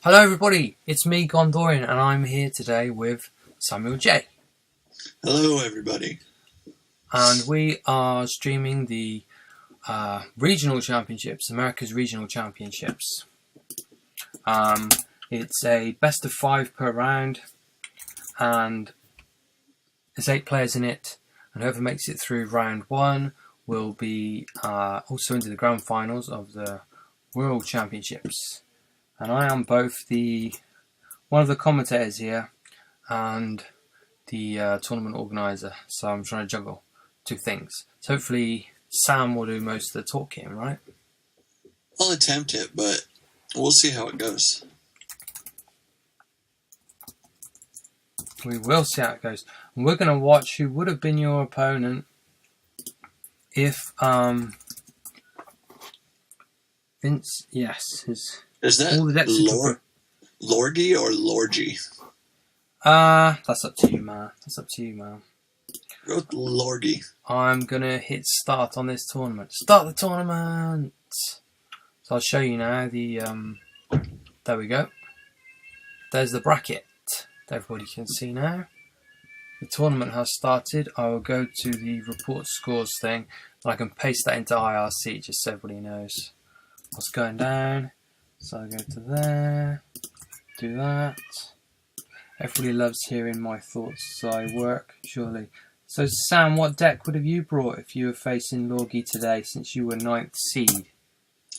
Hello everybody, it's me Gondorian and I'm here today with Samuel J. Hello everybody. And we are streaming the regional championships, America's regional championships. It's a best of 5 per round and there's 8 players in it, and whoever makes it through round 1 will be also into the grand finals of the World Championships. And I am both one of the commentators here and the tournament organizer, so I'm trying to juggle 2 things. So hopefully Sam will do most of the talking, right? I'll attempt it, but we'll see how it goes. We will see how it goes. And we're going to watch who would have been your opponent if Vince, yes, is that all the decks Lorgy or Lorgy? That's up to you, man. Go with Lorgy. I'm gonna hit start on this tournament. Start the tournament. So I'll show you now the there we go. There's the bracket that everybody can see now. The tournament has started. I will go to the report scores thing and I can paste that into IRC just so everybody knows what's going down. So I go to there, do that. Everybody loves hearing my thoughts as I work, surely. So Sam, what deck would have you brought if you were facing Lorgy today, since you were 9th seed?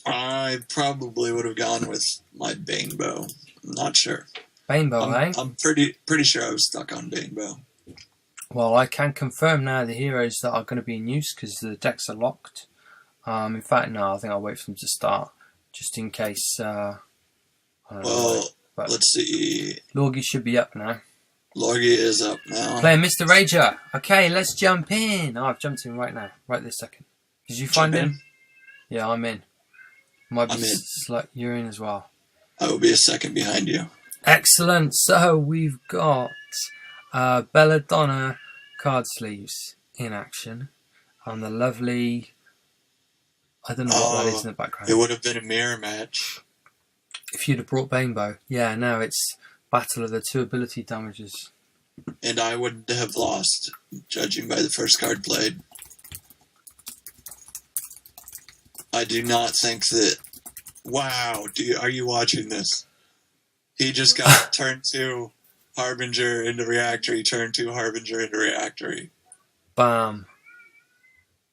I probably would have gone with my Banebow. I'm not sure. Banebow, eh? I'm pretty sure I was stuck on Banebow. Well, I can confirm now the heroes that are going to be in use because the decks are locked. In fact, no, I think I'll wait for them to start, just in case. I don't know, but let's see. Lorgy should be up now. Lorgy is up now. Playing Mr. Rager. Okay, let's jump in. Oh, I've jumped in right now, right this second. Did you find him? Yeah, I'm in. Might be like you're in as well. I will be a second behind you. Excellent. So we've got Belladonna card sleeves in action, and the lovely. I don't know what that is in the background. It would have been a mirror match. If you'd have brought Banebow. Yeah, no, it's Battle of the 2 ability damages. And I would have lost, judging by the first card played. I do not think that... Wow, are you watching this? He just got turn 2 Harbinger into Reactory, turn 2 Harbinger into Reactory. Bam.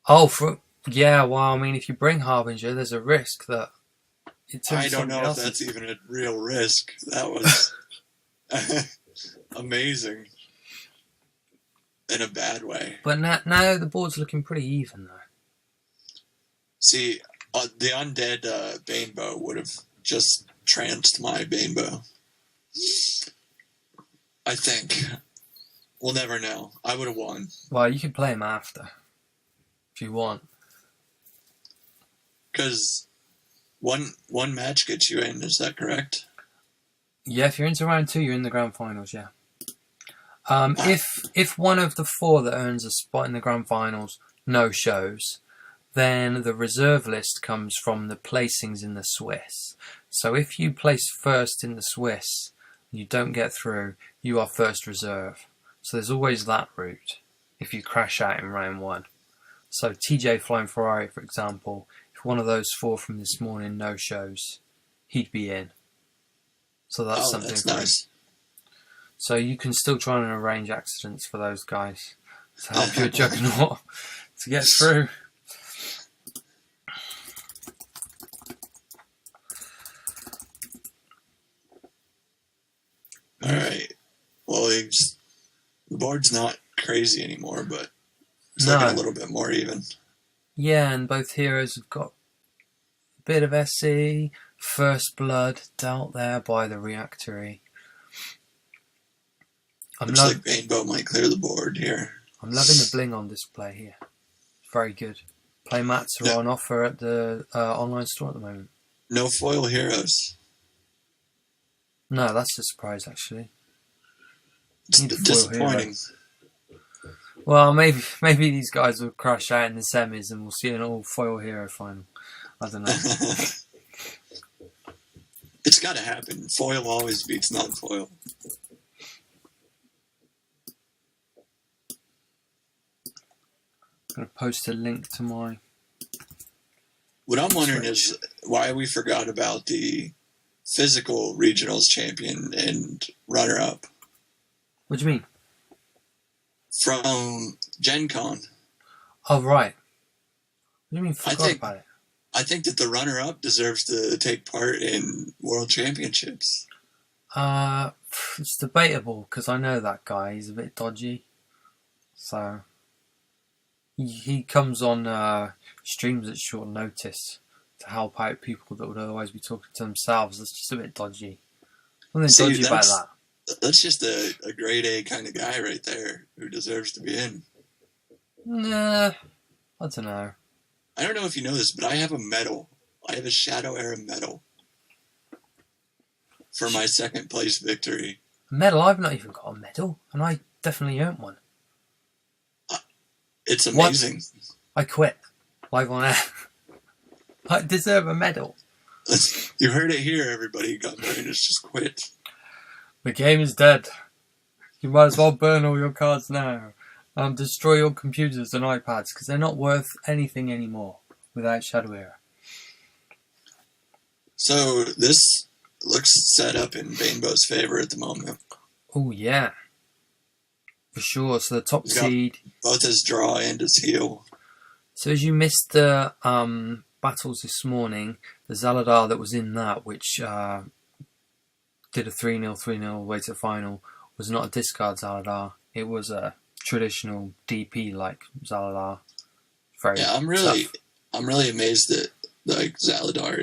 Oh, yeah, well, I mean, if you bring Harbinger, there's a risk that... I don't know if that's even a real risk. That was amazing. In a bad way. But now the board's looking pretty even, though. See, the undead Banebow would have just tranced my Banebow. I think. We'll never know. I would have won. Well, you could play him after. If you want. Because... One match gets you in, is that correct? Yeah, if you're into round 2, you're in the grand finals, yeah. If one of the 4 that earns a spot in the grand finals no shows, then the reserve list comes from the placings in the Swiss. So if you place first in the Swiss and you don't get through, you are first reserve. So there's always that route if you crash out in round 1. So TJ Flying Ferrari, for example, one of those 4 from this morning no shows, he'd be in. So that's something. That's nice. So you can still try and arrange accidents for those guys to help your juggernaut to get through. Alright. Well, the board's not crazy anymore, but it's looking a little bit more even. Yeah, and both heroes have got a bit of SC, First Blood dealt there by the Reactory. Looks like Banebow might clear the board here. I'm loving the bling on display here. Very good. Playmats are on offer at the online store at the moment. No foil heroes. No, that's a surprise actually. It's disappointing. Well, maybe these guys will crash out in the semis and we'll see an all-foil hero final. I don't know. It's got to happen. Foil always beats non-foil. I'm going to post a link to my... What I'm wondering is why we forgot about the physical regionals champion and runner-up What do you mean? from Gen Con. Oh, right. What do you mean forgot think- about it? I think that the runner-up deserves to take part in world championships. It's debatable, because I know that guy. He's a bit dodgy. So... He comes on streams at short notice to help out people that would otherwise be talking to themselves. That's just a bit dodgy. Something dodgy about that. That's just a grade A kind of guy right there who deserves to be in. Nah, I don't know. I don't know if you know this, but I have a medal. I have a Shadow Era medal for my second place victory. A medal? I've not even got a medal, and I definitely earned one. It's amazing. I quit. Live on air. I deserve a medal. You heard it here, everybody. Gunburners just quit. The game is dead. You might as well burn all your cards now. Destroy your computers and iPads, because they're not worth anything anymore without Shadow Era. So this looks set up in Banebo's favor at the moment. Oh, yeah. For sure. So the top He's got seed... both his draw and his heal. So as you missed the battles this morning, the Zaladar that was in that, which did a 3-0, 3-0 way to the final, was not a discard Zaladar. It was a traditional DP like Zaladar. Very I'm really amazed that like Zaladar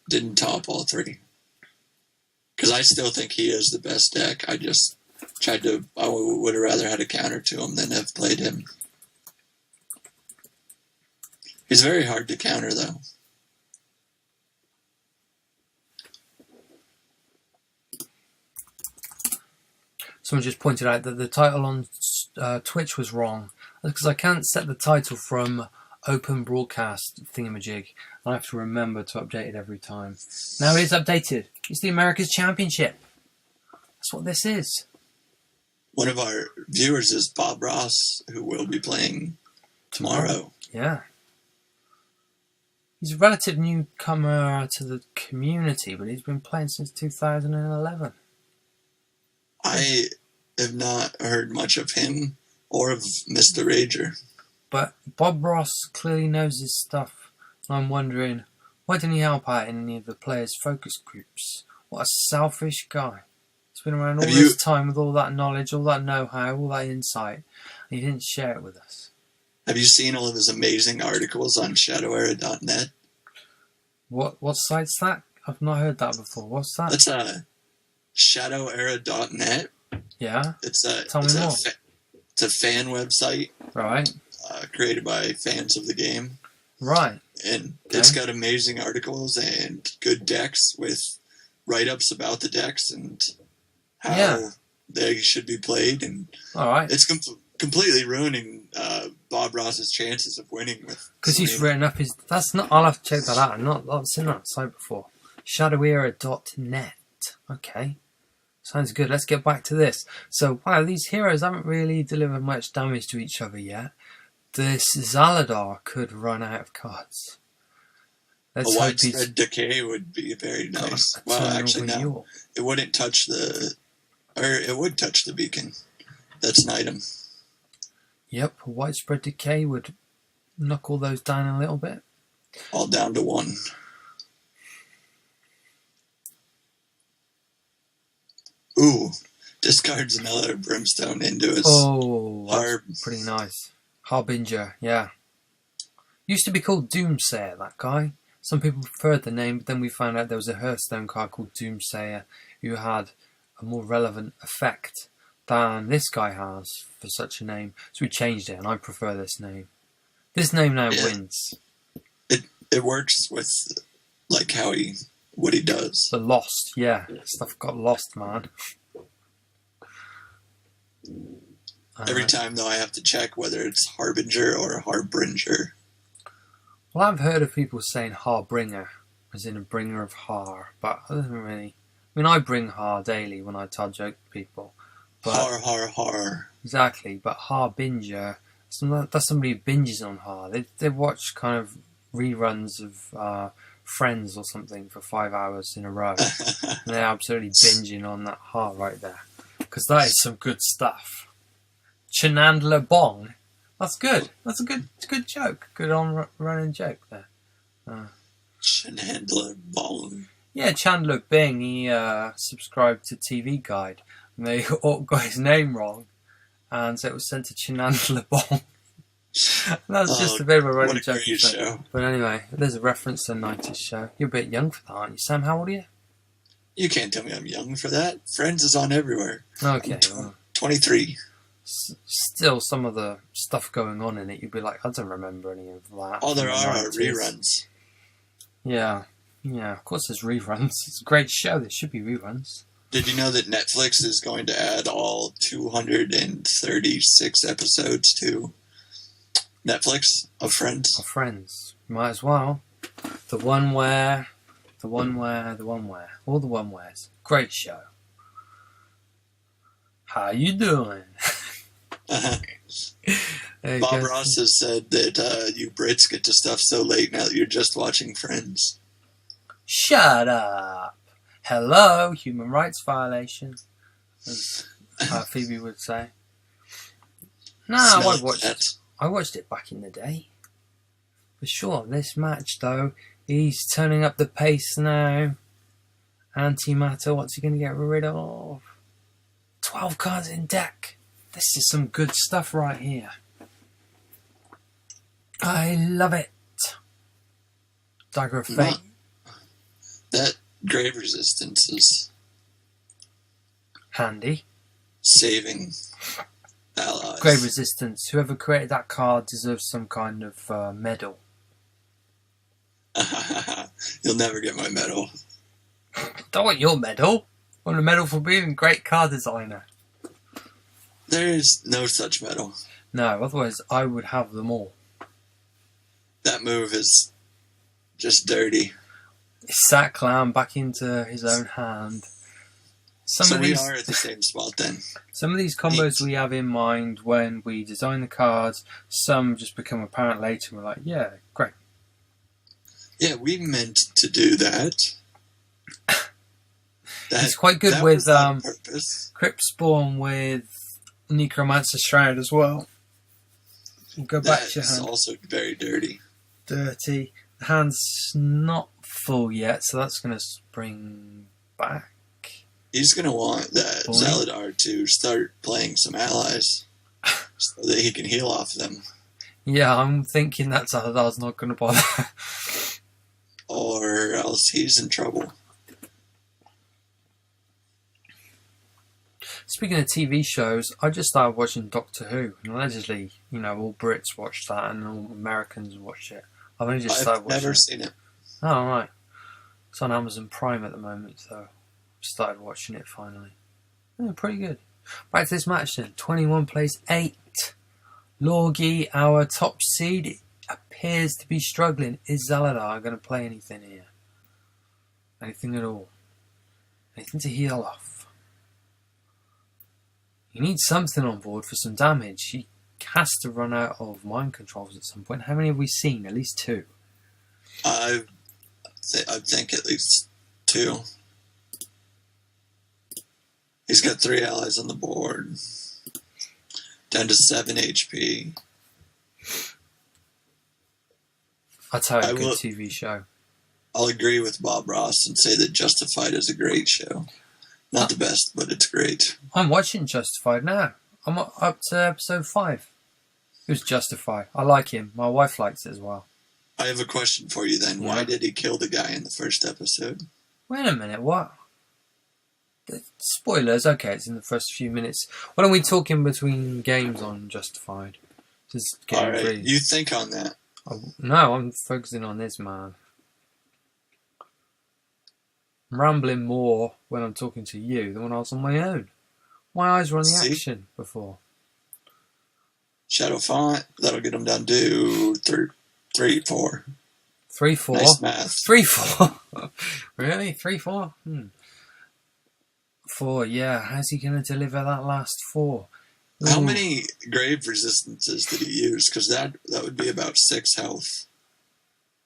didn't top all three. Because I still think he is the best deck. I would have rather had a counter to him than have played him. He's very hard to counter, though. Someone just pointed out that the title on Twitch was wrong. That's because I can't set the title from open broadcast thingamajig. I have to remember to update it every time. Now it is updated. It's the America's Championship. That's what this is. One of our viewers is Bob Ross, who will be playing tomorrow. Yeah. He's a relative newcomer to the community, but he's been playing since 2011. I have not heard much of him or of Mr. Rager. But Bob Ross clearly knows his stuff. And I'm wondering, why didn't he help out in any of the players' focus groups? What a selfish guy. He's been around all this time with all that knowledge, all that know-how, all that insight, and he didn't share it with us. Have you seen all of his amazing articles on ShadowEra.net? What site's that? I've not heard that before. What's that? That's ShadowEra.net. Yeah? Tell me more. It's a fan website. Right. Created by fans of the game. Right. And it's got amazing articles and good decks with write-ups about the decks and how they should be played. And all right. It's completely ruining Bob Ross's chances of winning with because he's written up his. That's not. I'll have to check that out. I've seen that site before. ShadowEra.net. Okay, sounds good. Let's get back to this. So wow, these heroes haven't really delivered much damage to each other yet. This Zaladar could run out of cards. A widespread decay would be very nice. Well, actually, no. It wouldn't touch it would touch the beacon. That's an item. Yep, a widespread decay would knock all those down a little bit. All down to 1. Ooh, discards another Brimstone into his that's pretty nice. Harbinger, yeah. Used to be called Doomsayer, that guy. Some people preferred the name, but then we found out there was a Hearthstone card called Doomsayer who had a more relevant effect than this guy has for such a name. So we changed it, and I prefer this name. This name now wins. It works with like what he does. The Lost, yeah. Stuff got lost, man. Every time, though, I have to check whether it's Harbinger or Harbinger. Well, I've heard of people saying Harbinger. as in a bringer of horror, but I don't really. I mean, I bring horror daily when I tell joke to people. But, Horror. Exactly, but harbinger. That's somebody who binges on horror. They watch kind of reruns of Friends or something for 5 hours in a row. And they're absolutely binging on that horror right there. Because that is some good stuff. Chandler Bong. That's good. That's a good joke. Good on-running joke there. Chandler Bong. Yeah, Chandler Bing, he subscribed to TV Guide. And they all got his name wrong. And so it was sent to Chandler Bong. That's just a bit of a running joke. Show. But anyway, there's a reference to a 90s show. You're a bit young for that, aren't you? Sam, how old are you? You can't tell me I'm young for that. Friends is on everywhere. Okay. I'm 23. Still, some of the stuff going on in it, you'd be like, I don't remember any of that. All there are reruns. Yeah. Yeah, of course there's reruns. It's a great show. There should be reruns. Did you know that Netflix is going to add all 236 episodes to Netflix of Friends? Of Friends. Might as well. The one where. All the one wheres. Great show. How you doing? Bob Ross has said that you Brits get to stuff so late now that you're just watching Friends. Shut up. Hello, human rights violation, as Phoebe would say. No, I watched it back in the day. For sure, this match though, he's turning up the pace now. Antimatter, what's he going to get rid of? 12 cards in deck. This is some good stuff right here. I love it. Dagger of Fate. That Grave Resistance is handy. Saving allies. Grave Resistance. Whoever created that card deserves some kind of medal. You'll never get my medal. Don't want your medal. I want a medal for being a great card designer. There is no such medal. No, otherwise I would have them all. That move is just dirty. Sack Clown back into his own hand. We are at the same spot then. Some of these combos we have in mind when we design the cards, some just become apparent later and we're like, yeah, great. Yeah, we meant to do that. He's quite good with Crypt Spawn with Necromancer Shroud as well. We'll go back to your hand. That's also very dirty. Dirty. The hand's not full yet, so that's going to spring back. He's going to want that Zaladar to start playing some allies so that he can heal off them. Yeah, I'm thinking that Zaladar's not going to bother. Or else he's in trouble. Speaking of TV shows, I just started watching Doctor Who. And allegedly, all Brits watch that and all Americans watch it. I've only just started watching it. I've never seen it. Oh, right. It's on Amazon Prime at the moment, so I started watching it finally. Yeah, pretty good. Back to this match then. 21 plays 8. Lorgie, our top seed, appears to be struggling. Is Zaladar going to play anything here? Anything at all? Anything to heal off? He needs something on board for some damage. He has to run out of mind controls at some point. How many have we seen? At least 2. I think at least 2. He's got 3 allies on the board. Down to 7 HP. I'll tell you, a good TV show. I'll agree with Bob Ross and say that Justified is a great show. Not the best, but it's great. I'm watching Justified now. I'm up to episode 5. Who's Justified? I like him. My wife likes it as well. I have a question for you then. Yeah. Why did he kill the guy in the first episode? Wait a minute, what? Spoilers, okay, it's in the first few minutes. Why don't we talk in between games on Justified? Just Alright, you think on that. No, I'm focusing on this, man. I'm rambling more when I'm talking to you than when I was on my own. My eyes were on the action before. Shadow Font, that'll get him down to 3, 4. 3-4. Nice math. 3-4. Really? 3-4? 4, yeah. How's he going to deliver that last 4? How Ooh. many grave resistances did he use? Because that would be about 6 health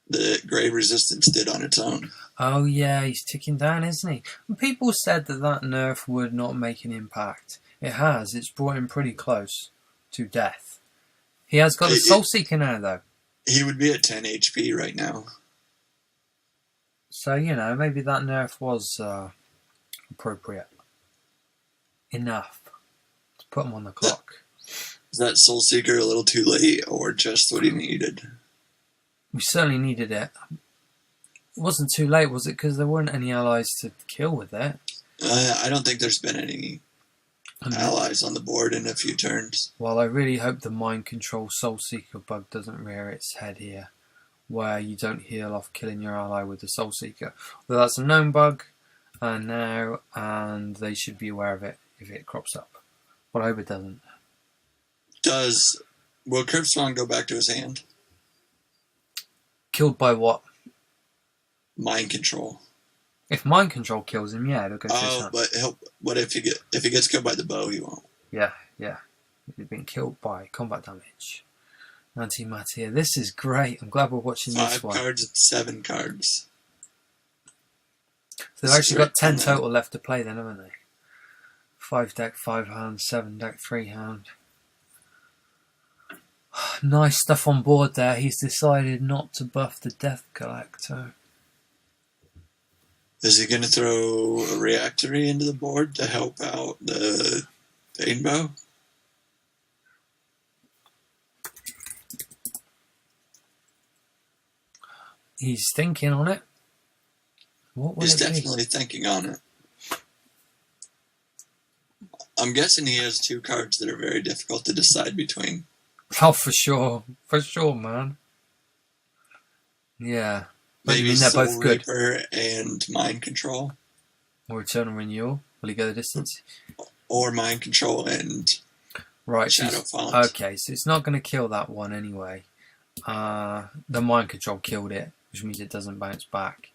that grave resistance did on its own. Oh, yeah, he's ticking down, isn't he? And people said that nerf would not make an impact. It has. It's brought him pretty close to death. He has got a Soul Seeker now, though. He would be at 10 HP right now. So, maybe that nerf was appropriate. Enough to put him on the clock. Is that Soul Seeker a little too late, or just what he needed? We certainly needed it. It wasn't too late, was it? Because there weren't any allies to kill with it. I don't think there's been any allies on the board in a few turns. Well, I really hope the Mind Control Soul Seeker bug doesn't rear its head here, where you don't heal off killing your ally with the Soul Seeker. Well, that's a known bug now, and they should be aware of it if it crops up. Well, I hope it doesn't. Will Cryptspawn go back to his hand? Killed by what? Mind control. If Mind Control kills him, yeah, it'll go to his hand. But what if he gets killed by the bow? He won't. Yeah. He's been killed by combat damage. Antimatter here. This is great. I'm glad we're watching this one. 5 cards and 7 cards. So they've actually got 10 total left to play then, haven't they? 5 deck, 5 hand, 7 deck, 3 hand. Nice stuff on board there. He's decided not to buff the Death Collector. Is he going to throw a Reactory into the board to help out the Banebow? He's thinking on it. What will He's it be? definitely thinking on it. I'm guessing he has 2 cards that are very difficult to decide between. Oh, for sure, man. Yeah, Maybe they're Soul both good. Reaper and Mind Control, Or Eternal Renewal. Will he go the distance? or Mind Control and Right. Shadow Font. Okay, so it's not going to kill that one anyway. The Mind Control killed it, which means it doesn't bounce back.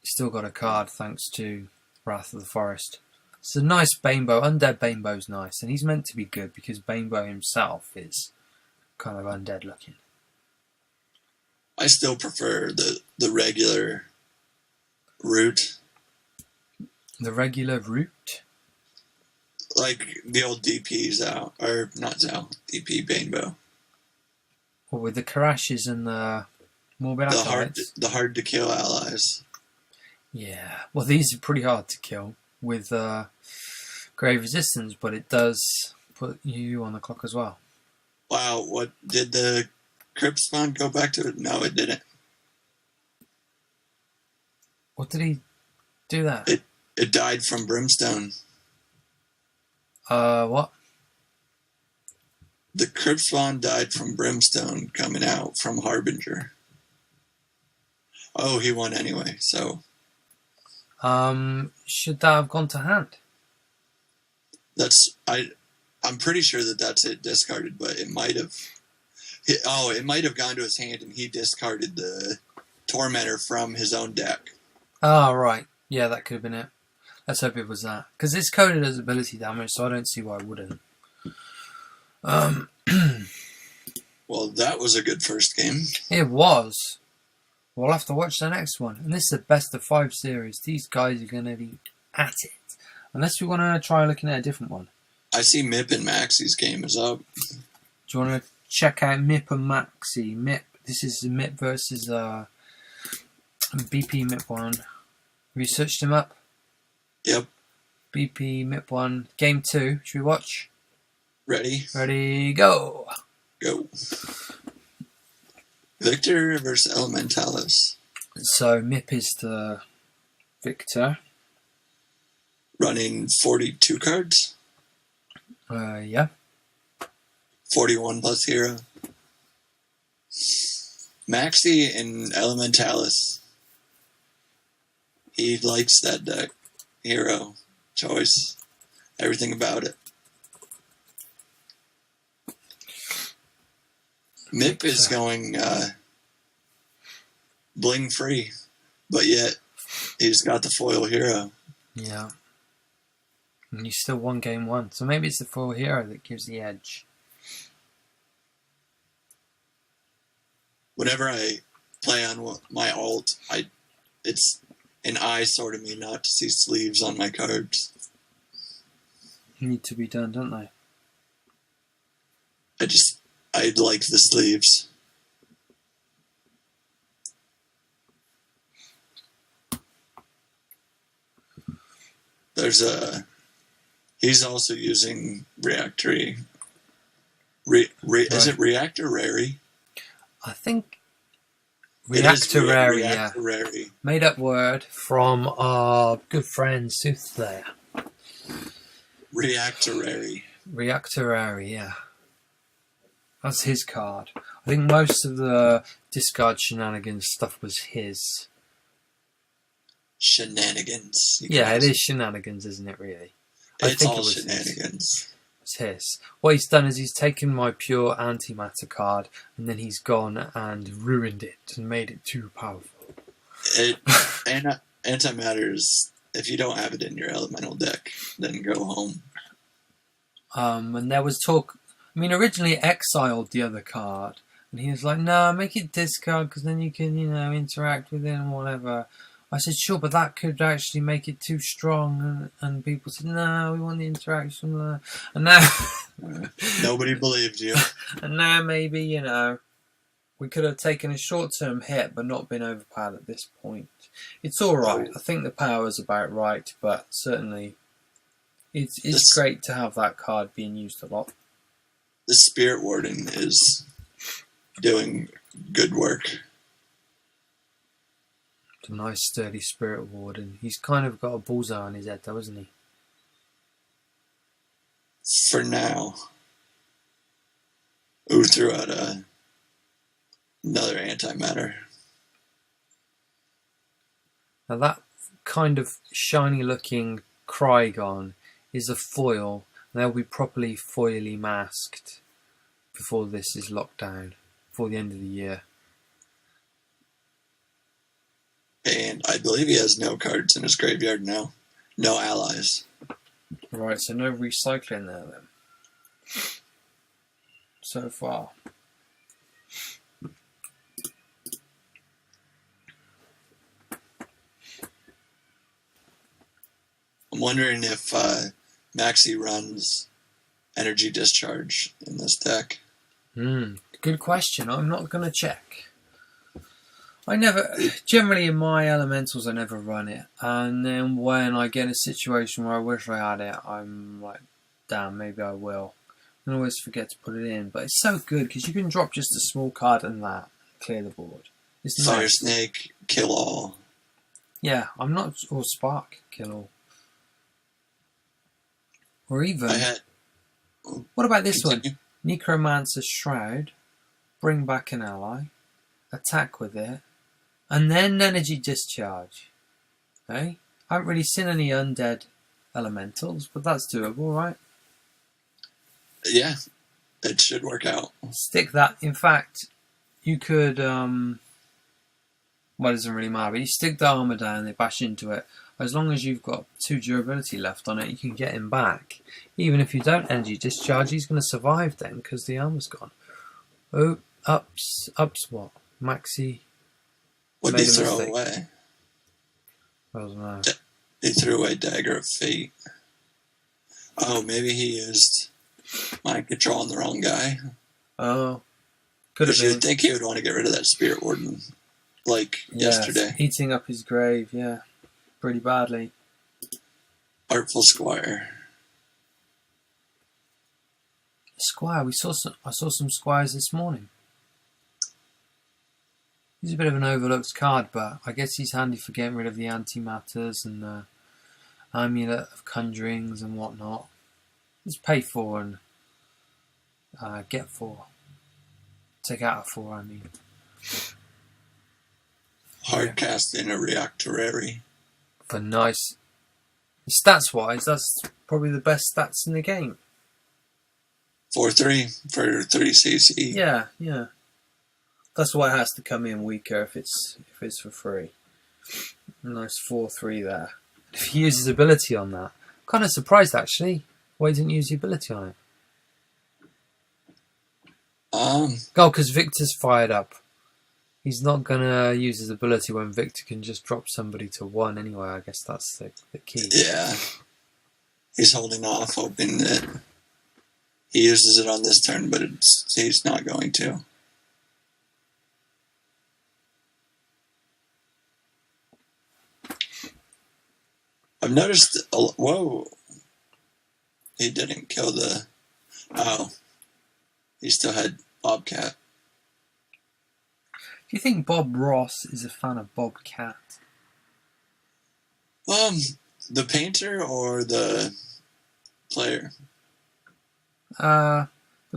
Still got a card thanks to Wrath of the Forest. It's a nice Banebow. Undead Banebow's nice, and he's meant to be good because Banebow himself is kind of undead looking. I still prefer the regular route. The regular route? Like the old DP Zao, or not Zao, DP Banebow. Or with the Karashes and the Morbid Acolytes? The hard to kill allies. Yeah, well, these are pretty hard to kill with Grave Resistance, but it does put you on the clock as well. Wow, what did the Cryptspawn go back to it? No, it didn't. What did he do that? It died from Brimstone. What? The Cryptspawn died from Brimstone coming out from Harbinger. Oh, he won anyway, so. Should that have gone to hand? I'm pretty sure that's it discarded, but it might have. It might have gone to his hand, and he discarded the Tormentor from his own deck. Oh, right. Yeah, that could have been it. Let's hope it was that. Because it's coded as ability damage, so I don't see why it wouldn't. Well, that was a good first game. It was. We'll have to watch the next one. And this is the best of 5 series. These guys are going to be at it. Unless we want to try looking at a different one. I see Mip and Maxi's game is up. Do you want to check out Mip and Maxi? Mip. This is Mip versus BP Mip1. Have you searched him up? Yep. BP Mip1. Game 2. Should we watch? Ready? Ready, go! Go. Victor versus Elementalis. So Mip is the victor. Running 42 cards. Yeah. 41 plus hero. Maxi and Elementalis. He likes that deck. Hero. Choice. Everything about it. Mip is going bling free, but yet he's got the foil hero. Yeah. And you still won game one. So maybe it's the foil hero that gives the edge. Whenever I play on my alt, it's an eyesore to me not to see sleeves on my cards. Need to be done, don't they? I like the sleeves. He's also using Reactory. Is it Reactorary? I think Reactorary, yeah. Reactorary. Made up word from our good friend Soothsayer. Reactorary. Reactorary, yeah. That's his card. I think most of the discard shenanigans stuff was his. Shenanigans. Yeah, it is shenanigans, isn't it, really? It's all shenanigans. It's his. What he's done is he's taken my pure antimatter card and then he's gone and ruined it and made it too powerful. Antimatter is, if you don't have it in your elemental deck, then go home. And there was talk. I mean, originally exiled the other card, and he was like, "No, make it discard because then you can, interact with it and whatever." I said, "Sure, but that could actually make it too strong." And people said, "No, we want the interaction." And now nobody believed you. And now maybe we could have taken a short-term hit, but not been overpowered at this point. It's all right. I think the power's about right, but certainly it's great to have that card being used a lot. The Spirit Warden is doing good work. It's a nice sturdy Spirit Warden. He's kind of got a bullseye on his head though, isn't he? For now. Who threw out another antimatter? Now that kind of shiny looking Krygon is a foil. They'll be properly foily masked before this is locked down, before the end of the year. And I believe he has no cards in his graveyard now. No allies. Right, so no recycling there then. So far. I'm wondering if Maxi runs Energy Discharge in this deck. Good question. I'm not going to check. Generally in my elementals I never run it. And then when I get in a situation where I wish I had it, I'm like, damn, maybe I will. I always forget to put it in. But it's so good because you can drop just a small card and clear the board. It's Fire nice. Snake, kill all. Yeah, I'm not... Or Spark, kill all. Or even... What about this one? Necromancer's Shroud. Bring back an ally. Attack with it. And then Energy Discharge. Okay? I haven't really seen any undead elementals, but that's doable, right? Yeah. It should work out. Stick that... In fact, you could... Well, it doesn't really matter, but you stick the armor down, they bash into it. As long as you've got 2 durability left on it, you can get him back. Even if you don't Energy Discharge, he's going to survive then, because the armor's gone. Oh, ups what? Maxi. What did he throw away? I don't know. He threw away Dagger of Fate. Oh, maybe he used Mind Control on the wrong guy. Oh, could have been. You would think he would want to get rid of that Spirit Warden, yesterday. Eating up his grave, yeah. Pretty badly. Artful Squire. Squire, I saw some squires this morning. He's a bit of an overlooked card, but I guess he's handy for getting rid of the antimatters and the amulet of conjurings and whatnot. Just pay 4 and get 4. Take out a 4, I mean. Hard cast in a Reactorary. For nice. Stats wise, that's probably the best stats in the game. 4-3 for 3 CC. Yeah. That's why it has to come in weaker if it's for free. Nice 4-3 there. If he uses ability on that, kind of surprised actually why he didn't use the ability on it. Oh, because Victor's fired up. He's not gonna use his ability when Victor can just drop somebody to 1 anyway. I guess that's the key. Yeah. He's holding off, hoping that he uses it on this turn, but he's not going to. I've noticed... Whoa. He didn't kill the... Oh. He still had Bobcat. Do you think Bob Ross is a fan of Bobcat? The painter or the player? The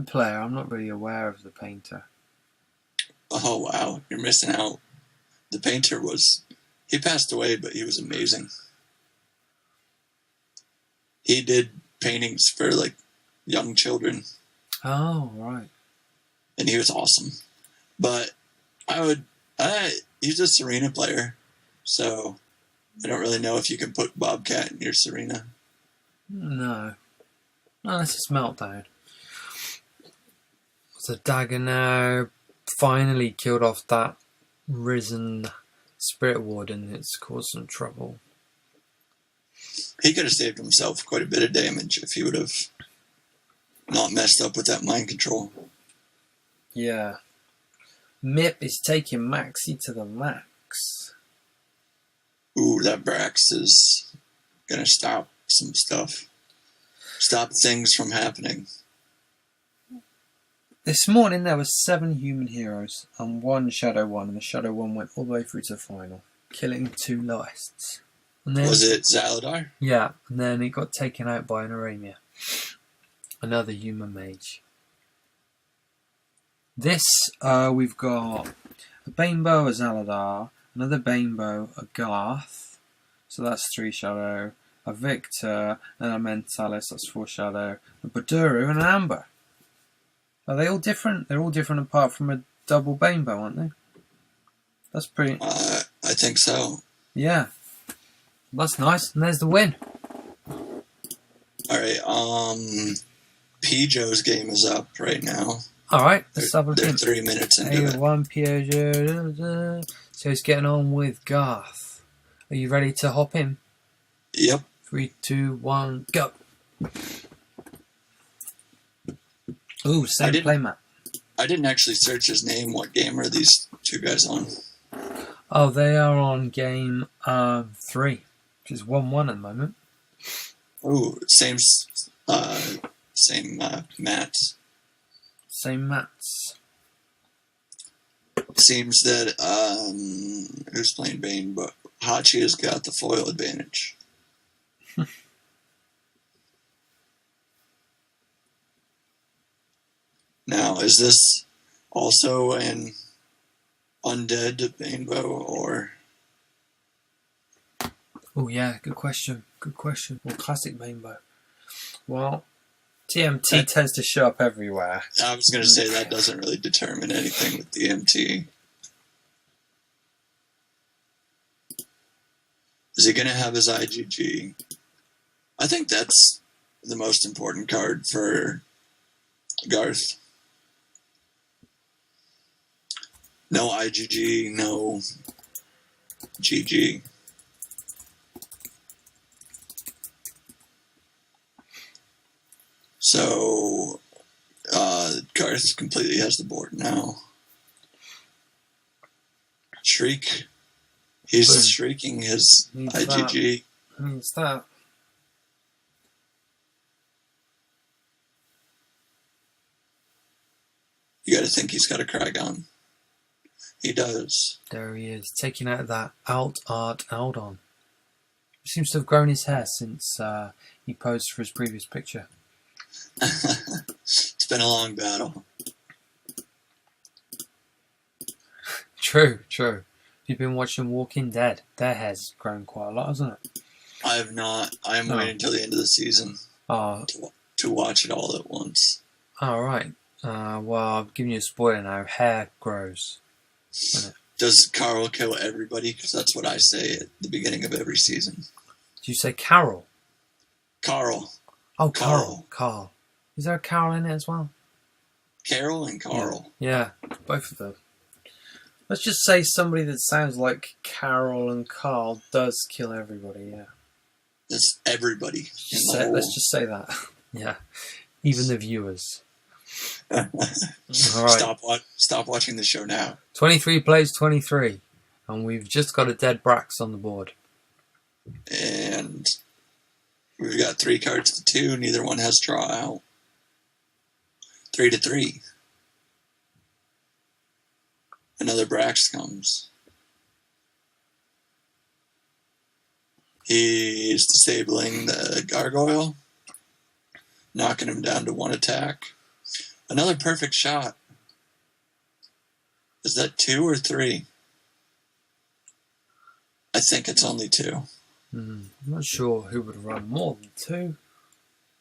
player. I'm not really aware of the painter. Oh, wow. You're missing out. The painter was... He passed away, but he was amazing. He did paintings for, like, young children. Oh, right. And he was awesome. But he's a Serena player, so I don't really know if you can put Bobcat in your Serena. No, it's a Meltdown. So Dagger now finally killed off that risen Spirit Warden. It's caused some trouble. He could have saved himself quite a bit of damage if he would have not messed up with that mind control. Yeah. Mip is taking Maxi to the max. Ooh, that Brax is gonna stop some stuff. Stop things from happening. This morning there were 7 human heroes and 1 Shadow 1, and the Shadow 1 went all the way through to the final, killing 2 lowests. And then, was it Zaladar? Yeah, and then it got taken out by an Aramia. Another human mage. This, we've got a Banebow, a Zaladar, another Banebow, a Garth, so that's 3 Shadow, a Victor, and a Mentalis, that's 4 Shadow, a Baduru, and an Amber. Are they all different? They're all different apart from a double Banebow, aren't they? That's pretty... I think so. Yeah. That's nice, and there's the win. Alright, Pijo's game is up right now. Alright, let's have a look. They're 3 minutes into it. A1 Peugeot. So he's getting on with Garth. Are you ready to hop in? Yep. 3, 2, 1, go. Ooh, same playmat. I didn't actually search his name. What game are these 2 guys on? Oh, they are on game 3, which is 1-1 at the moment. Ooh, same mats. Same mats. Seems that who's playing Bane, but Hachi has got the foil advantage. Now, is this also an undead Banebow, or? Oh yeah, good question. Good question. Well, classic Banebow. Well, TMT tends to show up everywhere. I was going to say that doesn't really determine anything with TMT. Is he going to have his IGG? I think that's the most important card for Garth. No IGG, no GG. So, Garth completely has the board now. Shriek. He's shrieking his IGG. Needs that. You gotta think he's got a Krygon. He does. There he is, taking out that Alt Art Aldon. He seems to have grown his hair since he posed for his previous picture. It's been a long battle. True. You've been watching Walking Dead. Their hair's grown quite a lot, hasn't it? I have not. I am waiting until the end of the season to watch it all at once. All right. Well, I'm giving you a spoiler now. Hair grows. Does Carl kill everybody? Because that's what I say at the beginning of every season. Did you say Carol? Carl. Oh, Carl. Is there a Carol in it as well? Carol and Carl. Yeah, both of them. Let's just say somebody that sounds like Carol and Carl does kill everybody, yeah. That's everybody. Let's just say that. Yeah. Even the viewers. All right. Stop watching the show now. 23 plays 23. And we've just got a dead Brax on the board. And we've got 3 cards to 2. Neither one has draw out. 3 to 3. Another Brax comes. He's disabling the Gargoyle, knocking him down to 1 attack. Another perfect shot. Is that 2 or 3? I think it's only 2. I'm not sure who would run more than 2.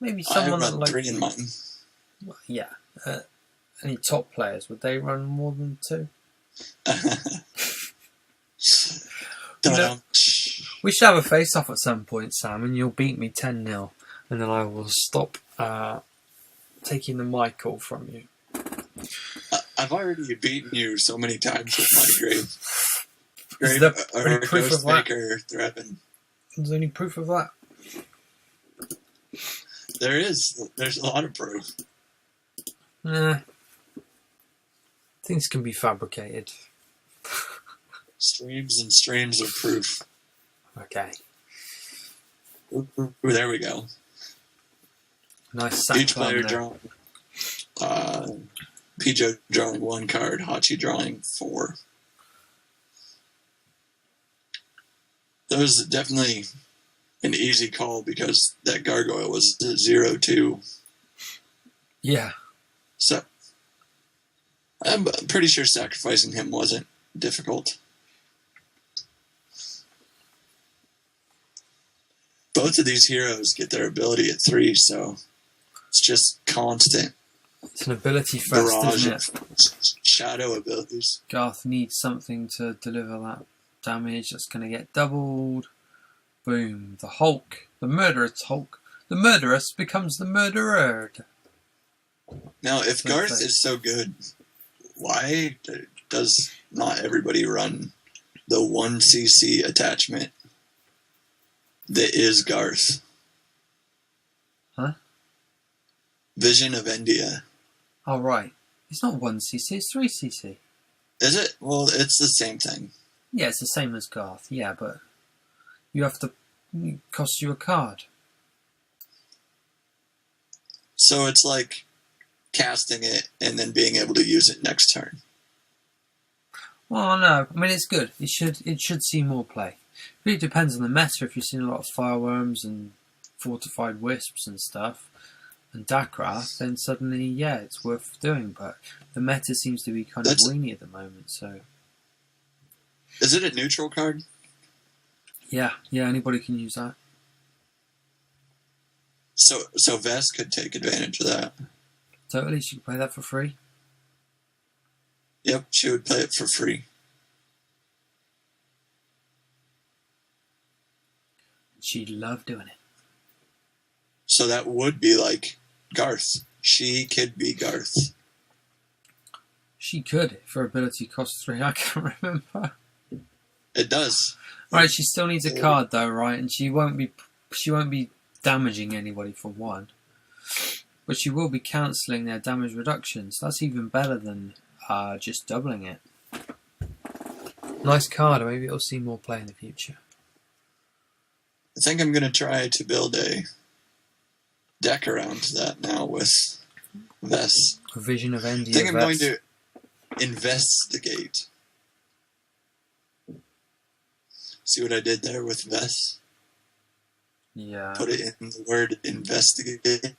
Maybe I someone run that 3 in mine. Well, yeah. Any top players, would they run more than 2? We should have a face-off at some point, Sam, and you'll beat me 10-0, and then I will stop taking the mic call from you. I've already beaten you so many times with my grave. Is there any proof of that? Threaten. Is there any proof of that? There is. There's a lot of proof. Nah. Things can be fabricated. Streams and streams of proof. Okay. Ooh, there we go. Nice sack. Each player drawing. Pijo drawing 1 card, Hachi drawing 4. That was definitely an easy call because that Gargoyle was 0-2. Yeah. So, I'm pretty sure sacrificing him wasn't difficult. Both of these heroes get their ability at 3, so it's just constant. It's an ability fest, isn't it? Shadow abilities. Garth needs something to deliver that damage that's going to get doubled. Boom. The Hulk. The murderous Hulk. The murderous becomes the murdered. Now, if Garth is so good, why does not everybody run the 1cc attachment that is Garth? Huh? Vision of India. Oh, right. It's not 1cc, it's 3cc. Is it? Well, it's the same thing. Yeah, it's the same as Garth, yeah, but you have to cost you a card. So it's like casting it and then being able to use it next turn. Well, no, I mean it's good. It should see more play. It really depends on the meta. If you've seen a lot of fireworms and fortified wisps and stuff, and Dakrath, then suddenly, yeah, it's worth doing. But the meta seems to be kind of weenie at the moment. So, is it a neutral card? Yeah, anybody can use that. So Vess could take advantage of that. Totally, she could play that for free. Yep, she would play it for free. She'd love doing it. So that would be like Garth. She could be Garth. She could, if her ability costs 3. I can't remember. It does. Right, she still needs a card though, right? And she won't be damaging anybody for 1. But she will be cancelling their damage reductions. That's even better than just doubling it. Nice card. Maybe it'll see more play in the future. I think I'm going to try to build a deck around that now with Vess. A Vision of India. I think I'm going to investigate. See what I did there with Vess? Yeah. Put it in the word investigate.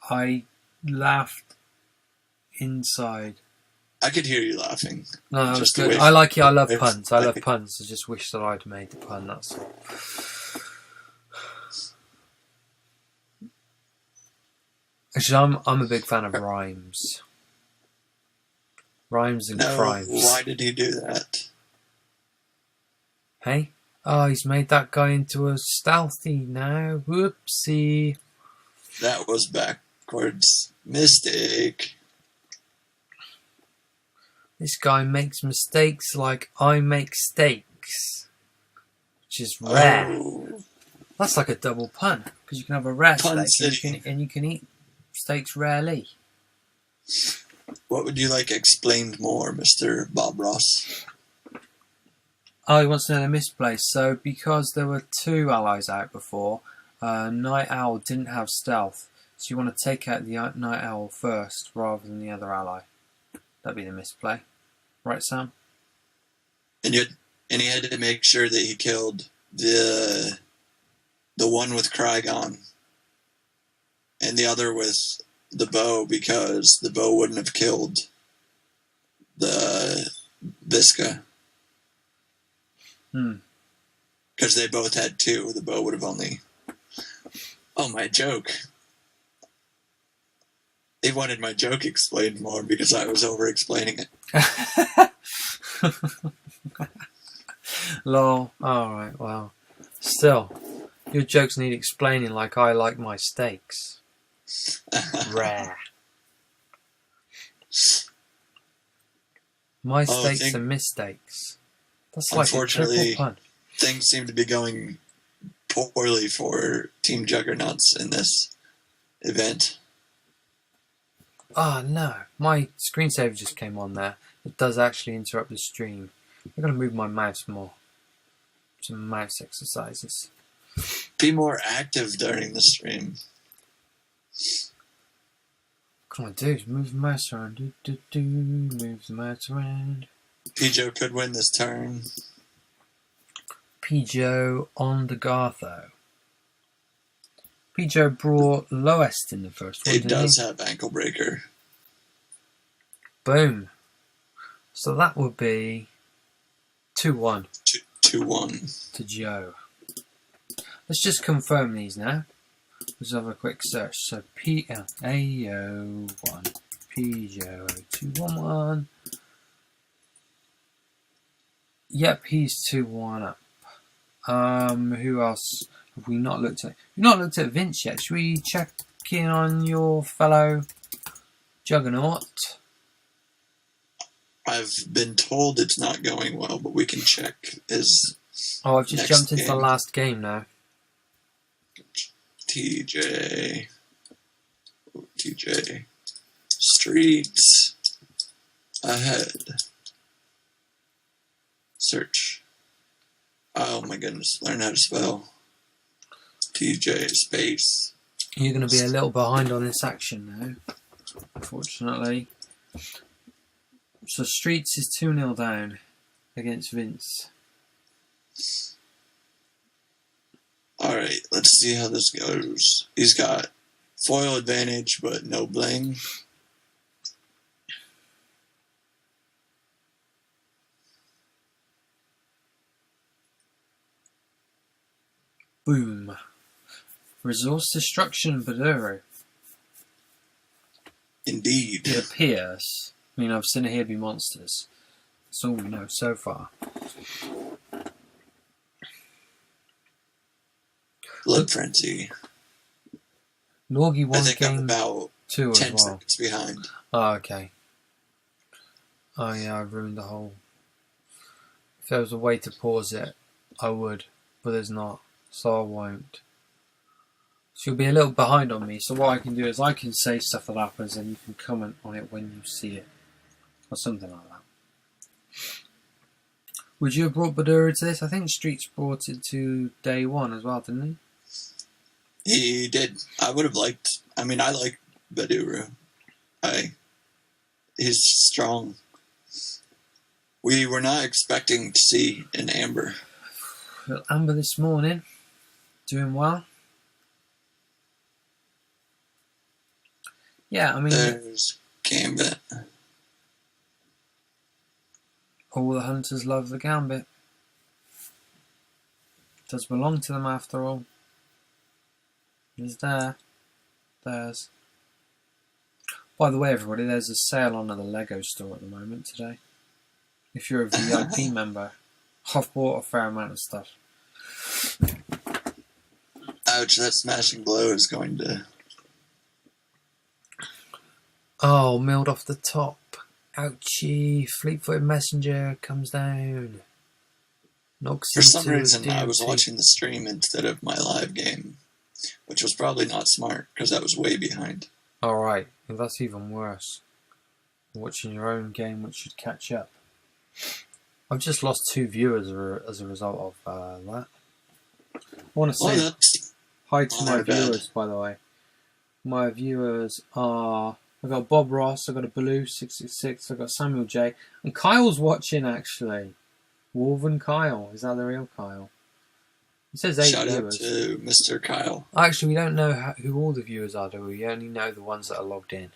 I laughed inside. I could hear you laughing. No, that was Just good. away I like it. I love from- puns. I love puns. I just wish that I'd made the pun, that's all. Actually, I'm a big fan of rhymes. Rhymes and No, crimes. why did he do that? Hey? Oh, he's made that guy into a stealthy now. Whoopsie. That was backwards. Mistake. This guy makes mistakes like I make steaks. Which is rare. Oh, That's like a double pun. Because you can have a rare Pun steak City. and you can eat steaks rarely. what would you like explained more, Mr. Bob Ross? Oh, he wants to know the misplace. So, because there were 2 allies out before, Night Owl didn't have stealth. So you want to take out the Night Owl first, rather than the other ally. That'd be the misplay. Right, Sam? And he had to make sure that he killed the one with Krygon and the other with the bow, because the bow wouldn't have killed the Visca. Because they both had 2. The bow would have only... Oh, my joke. They wanted my joke explained more because I was over-explaining it. Lol. Alright, well. Still, your jokes need explaining like I like my steaks. Rare. My steaks are mistakes. That's like a triple Unfortunately, pun. things seem to be going poorly for Team Juggernauts in this event. Oh no, my screensaver just came on there. It does actually interrupt the stream. I've got to move my mouse more. Some mouse exercises. Be more active during the stream. What can I do? Just move the mouse around. Move the mouse around. Pijo could win this turn. Pijo on the Gartho. Pijo brought lowest in the first one. It does have ankle breaker. Boom. So that would be 2-1 2-1. to Joe. Let's just confirm these now. Let's have a quick search. So PLAO1 Pijo 2-1-1. Yep, he's 2-1 up. Who else have we not looked at? We've not looked at Vince yet. Should we check in on your fellow Juggernaut? I've been told it's not going well, but we can check his Oh, I've just next jumped into the game. last game now. TJ. Streets. Ahead. Search. Oh my goodness. Learn how to spell. TJ space. You're going to be a little behind on this action now, unfortunately. So Streets is 2-0 down against Vince. Alright, let's see how this goes. He's got foil advantage, but no bling. Boom. Resource destruction, Baduru. Indeed. It appears. I mean, I've seen it here be monsters. That's all we know so far. Blood Frenzy. Norgie I won think I'm game about 2 as 10 well. seconds behind. Oh, okay. Oh yeah, I ruined the whole... If there was a way to pause it, I would. But there's not. So I won't. So you'll be a little behind on me. So what I can do is I can say stuff that happens and you can comment on it when you see it. Or something like that. Would you have brought Badura to this? I think Streets brought it to day 1 as well, didn't he? He did. I would have liked... I mean, I like Baduru. He's strong. We were not expecting to see an Amber. Well, Amber this morning, doing well. Yeah, I mean... There's Gambit. All the hunters love the Gambit. Does belong to them after all. Is there. Theirs. By the way, everybody, there's a sale on at the Lego store at the moment today. If you're a VIP member, I've bought a fair amount of stuff. Ouch, that smashing blow is going to... Oh, milled off the top. Ouchie. Fleet-footed messenger comes down. Knocks For some into reason, I was DMT. watching the stream instead of my live game, which was probably not smart, because I was way behind. Alright, well, that's even worse. Watching your own game, which should catch up. I've just lost 2 viewers as a result of that. I want to Well, say that's hi to my not bad. viewers, by the way. My viewers are... I've got Bob Ross, I've got a Baloo666, I've got Samuel J. And Kyle's watching, actually. Wolven Kyle. Is that the real Kyle? It says 8 shout out viewers. to Mr. Kyle. Actually, we don't know who all the viewers are, do we? We only know the ones that are logged in.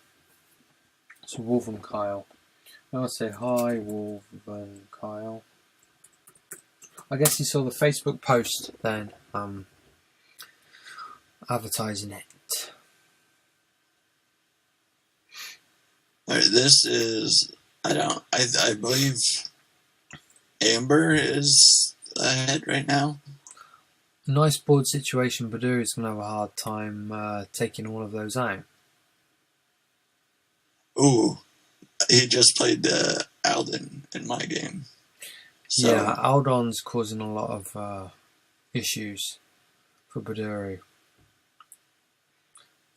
So, Wolven Kyle. I'll say hi, Wolven Kyle. I guess he saw the Facebook post then, advertising it. All right, this is... I believe Amber is ahead right now. Nice board situation. Baduri's going to have a hard time taking all of those out. Ooh, he just played Alden in my game. So, Yeah, Aldon's causing a lot of issues for Baduri.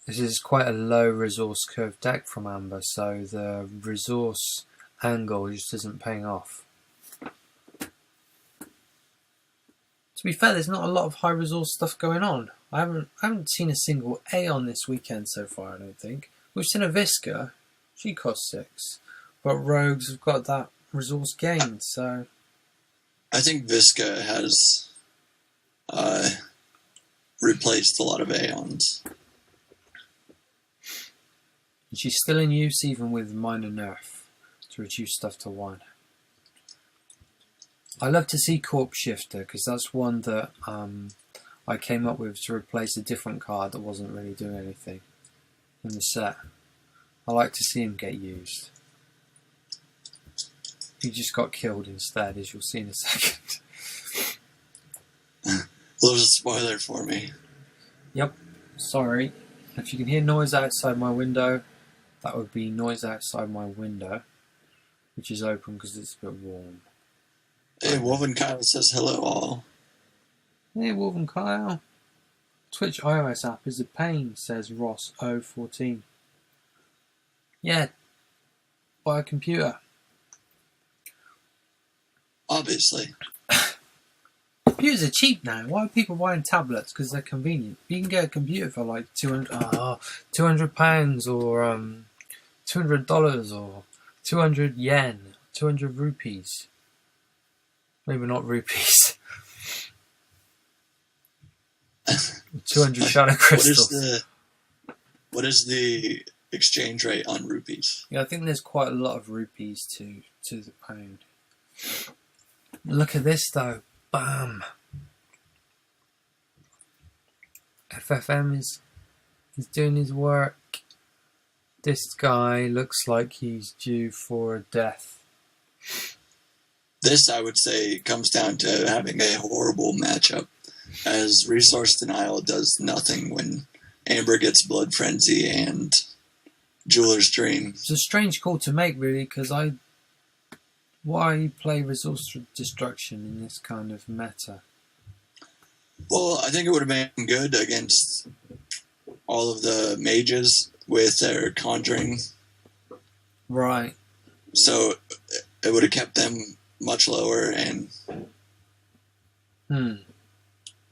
This is quite a low resource curve deck from Amber, so the resource angle just isn't paying off. To be fair, there's not a lot of high resource stuff going on. I haven't seen a single Aeon this weekend so far, I don't think. We've seen a Visca, she costs 6. But Rogues have got that resource gain, so... I think Visca has replaced a lot of Aeons. And she's still in use even with minor nerf to reduce stuff to 1. I love to see Corpse Shifter because that's one that I came up with to replace a different card that wasn't really doing anything in the set. I like to see him get used. He just got killed instead, as you'll see in a second. Little spoiler for me. Yep, sorry. If you can hear noise outside my window, that would be noise outside my window, which is open because it's a bit warm. Hey, Woven Kyle says hello all. Hey, Wolven Kyle. Twitch iOS app is a pain, says Ross014. Yeah, buy a computer. Obviously. Computers are cheap now. Why are people buying tablets? Because they're convenient. You can get a computer for like £200 or $200 or 200 yen, 200 rupees. Maybe not rupees. 200 shadow crystals. What is the exchange rate on rupees? Yeah, I think there's quite a lot of rupees to the pound. Look at this though. Bam. FFM is doing his work. This guy looks like he's due for a death. This, I would say, comes down to having a horrible matchup, as Resource Denial does nothing when Amber gets Blood Frenzy and Jeweler's Dream. It's a strange call to make, really, because why play Resource Destruction in this kind of meta? Well, I think it would have been good against all of the mages with their conjuring. Right. So it would have kept them much lower and...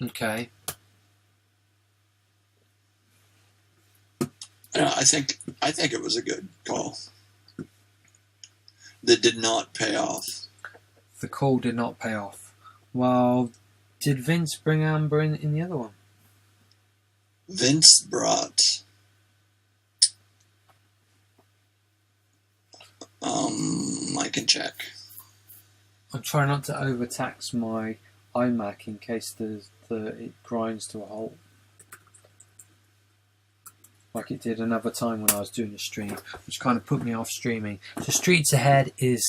Okay. I think it was a good call. That did not pay off. The call did not pay off. Well, did Vince bring Amber in the other one? Vince brought... I can check. I'm trying not to overtax my iMac in case it grinds to a halt. like it did another time when I was doing a stream, which kind of put me off streaming. So Streets Ahead is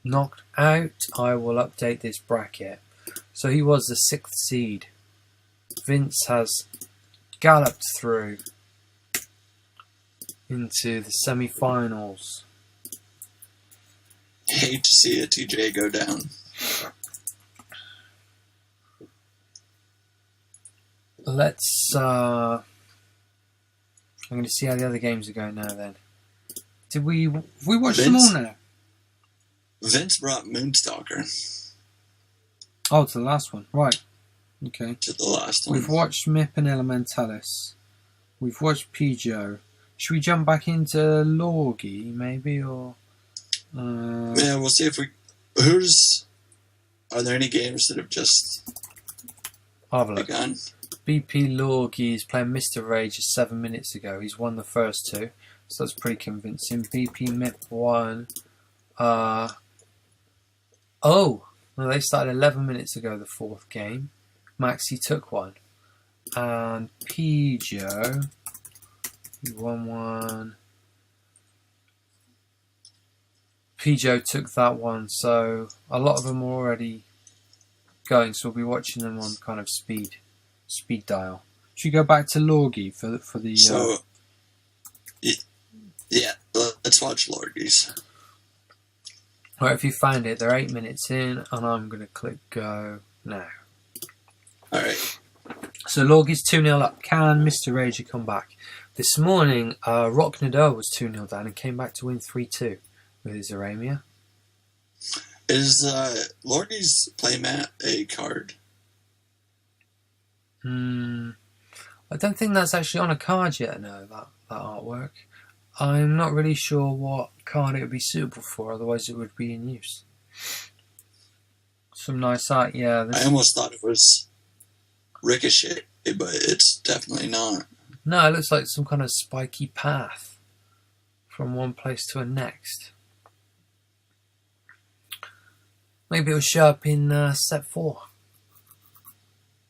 knocked out. I will update this bracket. So he was the 6th seed. Vince has galloped through into the semi-finals. Hate to see a TJ go down. Let's I'm going to see how the other games are going now then. Have we watched them all now? Vince brought Moonstalker Oh, to the last one. Right. Okay. to the last one. We've watched Mip and Elementalis. We've watched Pijo. Should we jump back into Lorgy, maybe, or... Yeah, we'll see if we... Are there any games that have just have a look. begun? BP Lorgy is playing Mr. Rage 7 minutes ago. He's won the first two, so that's pretty convincing. BP Mip won. Well, they started 11 minutes ago, the 4th game. Maxi took one. And Pijo, he won one. Pijo took that one, so a lot of them are already going, so we'll be watching them on kind of speed dial. Should we go back to Lorgy for the... So, yeah, let's watch Lorgy's. Right, if you find it, they're 8 minutes in, and I'm going to click go now. Alright. So Lorgy's 2-0 up. Can Mr. Rager come back? This morning, Rock Nadal was 2-0 down and came back to win 3-2 with his Aramia. Is Lorgy's playmat a card? I don't think that's actually on a card yet, no, that artwork. I'm not really sure what card it would be suitable for, otherwise it would be in use. Some nice art, yeah. I almost thought it was Ricochet, but it's definitely not. No, it looks like some kind of spiky path from one place to a next. Maybe it'll show up in step 4.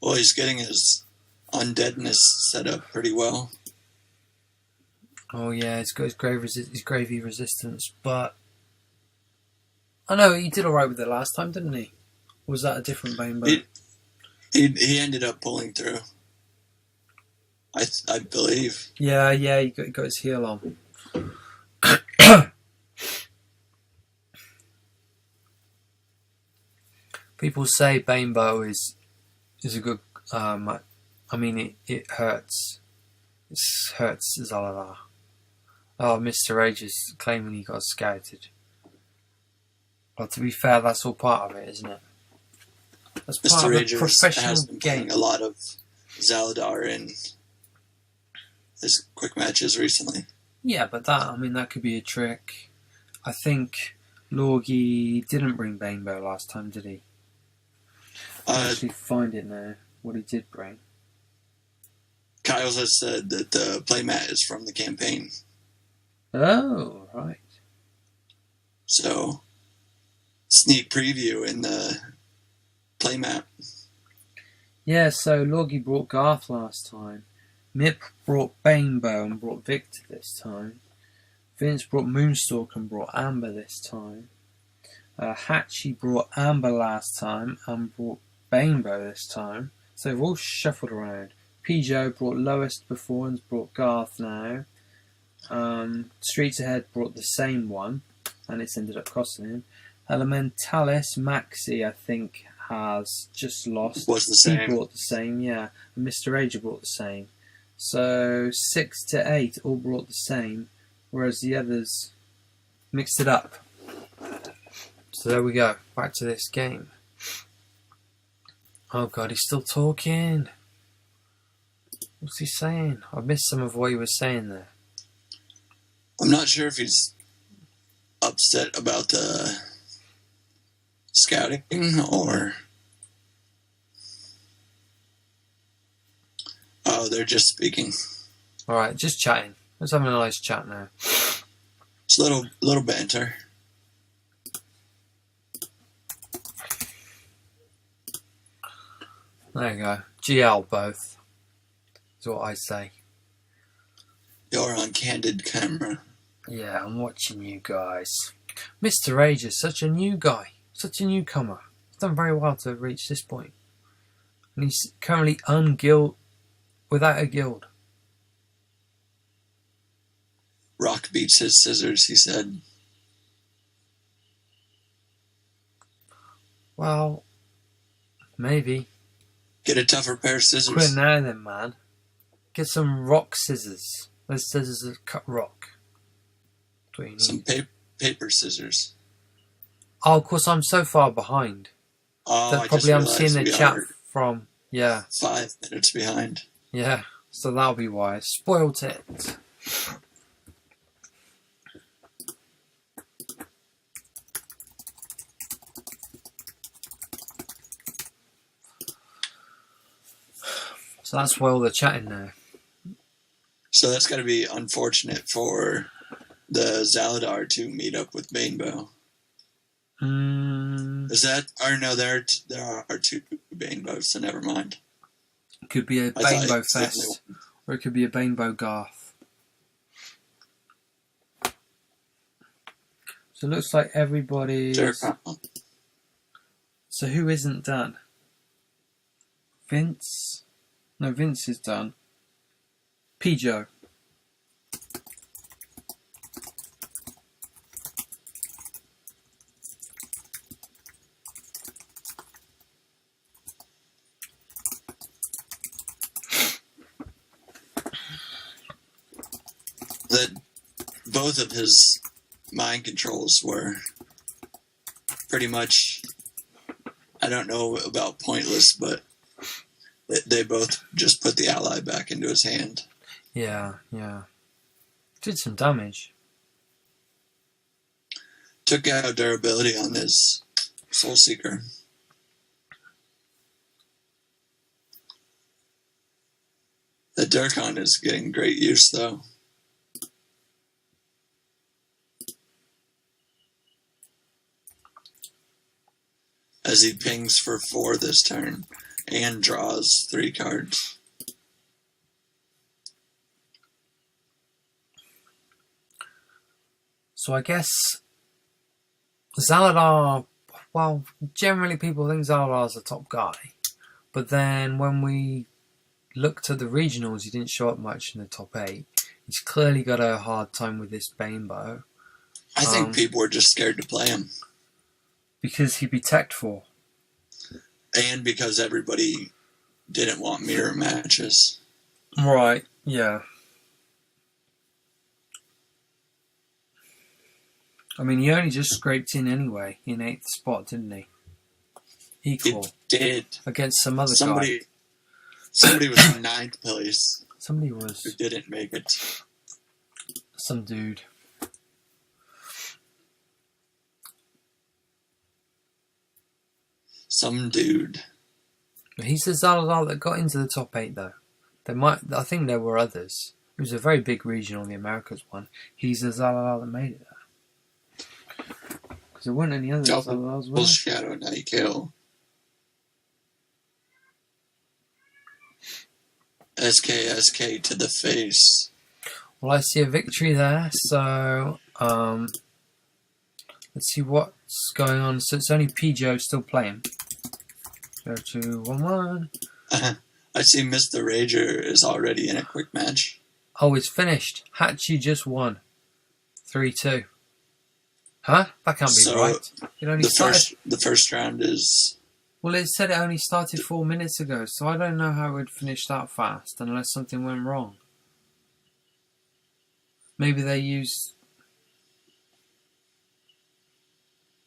Well, he's getting his undeadness set up pretty well. Oh yeah, it's got his gravy resistance, but I know he did alright with it last time, didn't he? Or was that a different Banebo? He ended up pulling through. I believe. Yeah, he got his heel on. People say Banebo is a good. I mean, it hurts. It hurts Zalala. Oh, Mr. Rage is claiming he got scouted. Well, to be fair, that's all part of it, isn't it? That's part Mr. of Rage a professional has been game. playing a lot of Zaladar in his quick matches recently. Yeah, but that could be a trick. I think Lorgy didn't bring Banebo last time, did he? I'll actually find it now, what he did bring. Kyles has said that the playmat is from the campaign. Oh, right. So, sneak preview in the playmat. Yeah, so Lorgy brought Garth last time. Mip brought Banebo and brought Victor this time. Vince brought Moonstalk and brought Amber this time. Hatchie brought Amber last time and brought Banebo this time. So they've all shuffled around. Pijo brought Lowest before and's brought Garth now. Streets Ahead brought the same one, and it's ended up costing him. Elementalis Maxi, I think, has just lost. Was the same. He brought the same, yeah. And Mr. Ager brought the same. So 6 to 8 all brought the same, whereas the others mixed it up. So there we go. Back to this game. Oh god, he's still talking. What's he saying? I missed some of what he was saying there. I'm not sure if he's upset about the scouting or... Oh, they're just speaking. Alright, just chatting. Let's have a nice chat now. It's a little banter. There you go. GL both. Is what I say. You're on candid camera. Yeah, I'm watching you guys. Mr. Age is such a new guy, such a newcomer. He's done very well to have reached this point. And he's currently without a guild. Rock beats his scissors, he said. Well, maybe. Get a tougher pair of scissors. Quit now then, man. Get some rock scissors. Those scissors that cut rock. That's what you need. Some paper scissors. Oh, of course, I'm so far behind. Oh, That probably I'm seeing the chat from. Yeah. 5 minutes behind. Yeah. So that'll be why. Spoiled it. So that's why all the chatting now. So that's got to be unfortunate for the Zaladar to meet up with Banebo. Is that? Or no, there are 2 Banebos, so never mind. It could be a Banebo Fest, or it could be a Banebo Garth. So it looks like everybody's... So who isn't done? Vince? No, Vince is done. Pijo. That both of his mind controls were pretty much, I don't know about pointless, but they both just put the ally back into his hand. Yeah. Did some damage. Took out durability on his Soul Seeker. The Durkon is getting great use, though. As he pings for 4 this turn and draws 3 cards. So I guess Zaladar, well, generally people think Zaladar's the top guy. But then when we looked at the regionals, he didn't show up much in the top 8. He's clearly got a hard time with this Banebo. I think people were just scared to play him. Because he'd be teched for. And because everybody didn't want mirror matches. Right, yeah. I mean, he only just scraped in anyway, in 8th spot, didn't he? Equal. It did. Against some other guy. Somebody was in 9th place. Somebody was. Who didn't make it. Some dude. Some dude. He's the Zaladar that got into the top 8, though. I think there were others. It was a very big regional, the Americas one. He's the Zaladar that made it there. Because there weren't any other Zaladars, were there? Shadow Knight kill. SKSK to the face. Well, I see a victory there, so let's see what's going on. So it's only Pijo still playing. 0-2-1-1. I see Mr. Rager is already in a quick match. Oh, it's finished. Hachi just won. 3-2. Huh? That can't be right. It only started. The first round is... Well, it said it only started 4 minutes ago, so I don't know how it would finish that fast unless something went wrong. Maybe they used...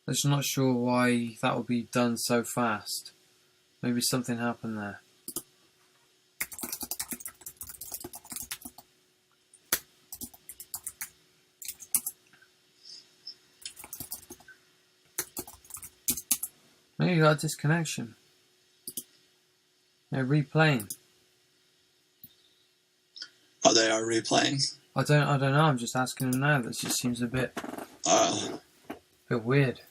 I'm just not sure why that would be done so fast. Maybe something happened there. Maybe you got a disconnection. They're replaying. Oh, they are replaying? I don't know, I'm just asking them now. That just seems a bit weird.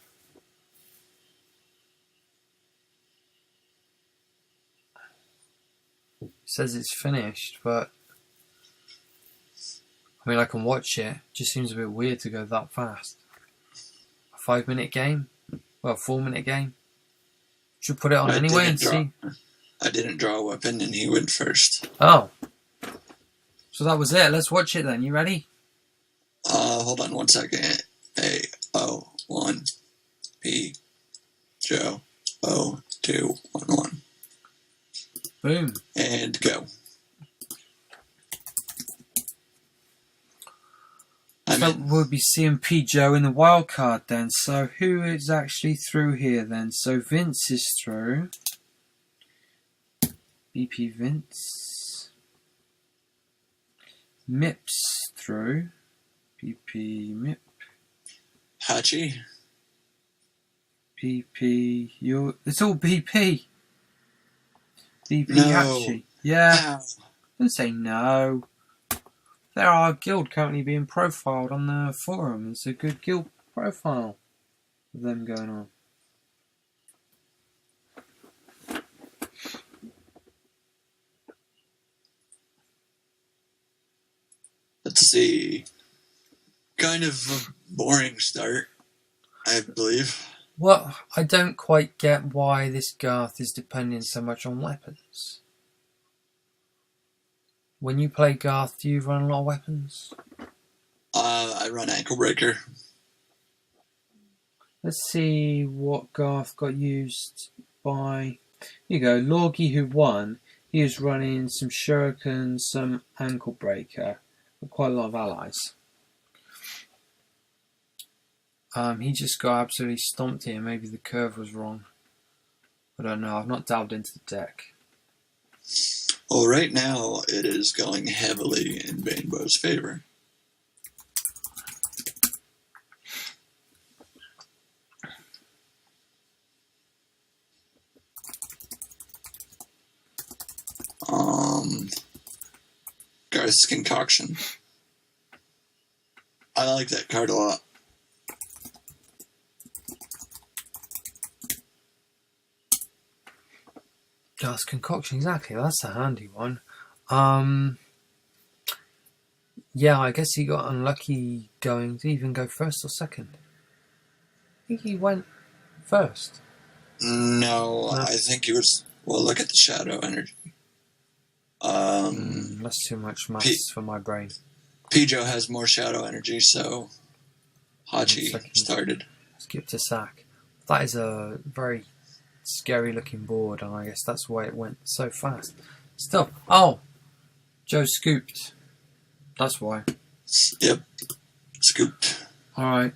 It says it's finished, but I mean, I can watch it. Just seems a bit weird to go that fast. A 5-minute game? Well, a 4-minute game? Should put it on anyway and see. I didn't draw a weapon and he went first. Oh. So that was it. Let's watch it then. You ready? Hold on 1 second. A-O-1 P Joe O211. Boom. And go. So we'll be seeing P. Joe in the wild card then. So who is actually through here then? So Vince is through. BP Vince. Mip's through. BP Mip. Hachi. BP. It's all BP. BP No. Hachi. Yeah. Ow. Don't say no. There are guild currently being profiled on the forum. It's a good guild profile of them going on. Let's see. Kind of a boring start, I believe. Well, I don't quite get why this Garth is depending so much on weapons. When you play Garth, do you run a lot of weapons? I run Ankle Breaker. Let's see what Garth got used by. Here you go, Lorgie, who won. He was running some Shuriken, some Ankle Breaker, but quite a lot of allies. He just got absolutely stomped here. Maybe the curve was wrong. I don't know. I've not delved into the deck. Well, right now it is going heavily in Banebo's favor. Garth's Concoction. I like that card a lot. Garth's Concoction, exactly. That's a handy one. Yeah, I guess he got unlucky going to even go first or second. I think he went first. No, I think he was. Well, look at the shadow energy. That's too much maths for my brain. Pijo has more shadow energy, so Hachi started. Skip to sack. That is a very scary looking board, and I guess that's why it went so fast. Still, oh, Joe scooped. That's why. Yep, scooped. Alright.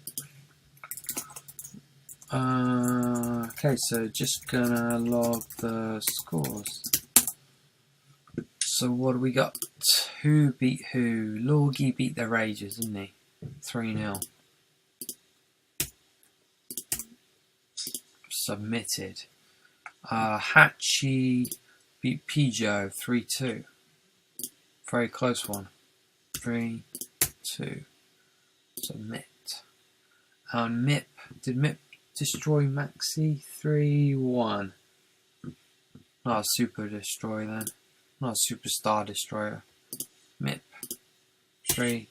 Okay, so just gonna log the scores. So what do we got? Who beat who? Lorgie beat the Rages, didn't he? 3-0. Submitted. Hachi beat Pijo 3-2. Very close one. 3-2. Submit. And Mip. Did Mip destroy Maxi? 3-1. Not a super destroy then. Not a superstar destroyer. Mip. 3-1.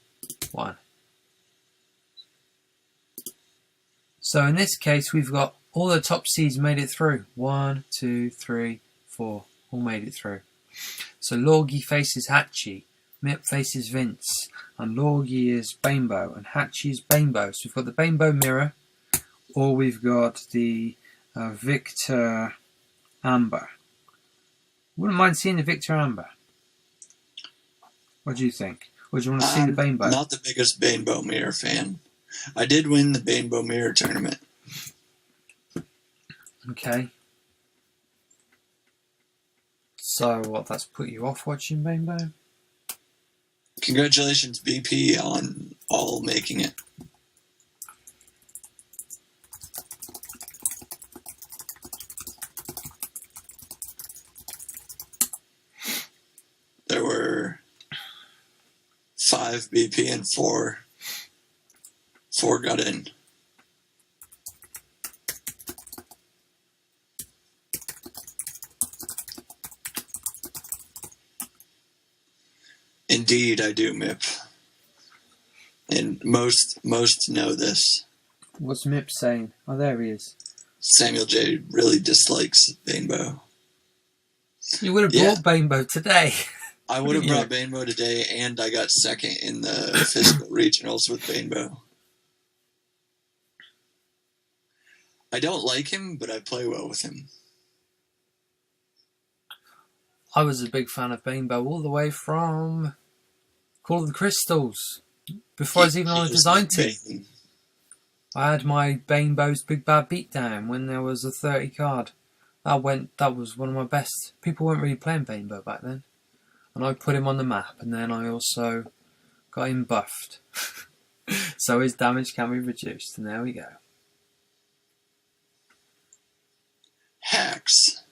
So in this case we've got all the top seeds made it through. 1, 2, 3, 4. All made it through. So Lorgie faces Hachi. Mip faces Vince. And Lorgie is Banebo. And Hachi is Banebo. So we've got the Banebo mirror. Or we've got the Victor Amber. Wouldn't mind seeing the Victor Amber. What do you think? Or do you want to see the Banebo? I'm not the biggest Banebo mirror fan. I did win the Banebo mirror tournament. Okay. So what, that's put you off watching Banebo? Congratulations, BP, on all making it. There were 5 BP and 4 got in. Indeed, I do, Mip. And most know this. What's Mip saying? Oh, there he is. Samuel J. really dislikes Banebo. You would have brought Banebo today. I would have brought Banebo today, and I got second in the physical regionals with Banebo. I don't like him, but I play well with him. I was a big fan of Banebo all the way from Call of the Crystals. Before I was even on the design team. I had my Banebo's Big Bad Beatdown when there was a 30 card. That was one of my best. People weren't really playing Banebo back then. And I put him on the map, and then I also got him buffed. So his damage can be reduced, and there we go. Hacks.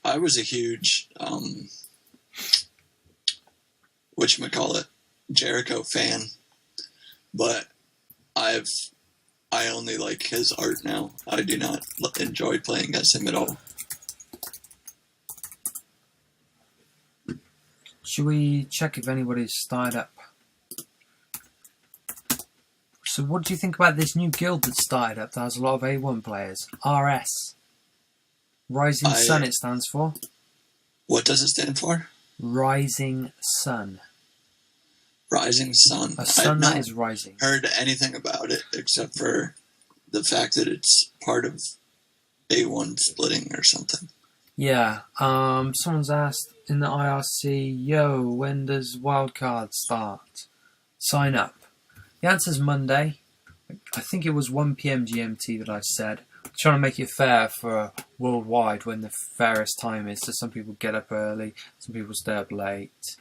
I was a huge, whatchamacallit, Jericho fan, but I only like his art now. I do not enjoy playing as him at all. Should we check if anybody's started up? So what do you think about this new guild that started up that has a lot of A1 players? RS. Rising Sun it stands for. What does it stand for? Rising Sun. Rising Sun. A sun that is rising. Heard anything about it except for the fact that it's part of A1 splitting or something. Yeah. Someone's asked in the IRC, yo, when does Wildcard start? Sign up. The answer's Monday. I think it was 1 PM GMT that I said. I'm trying to make it fair for worldwide when the fairest time is. So some people get up early, some people stay up late.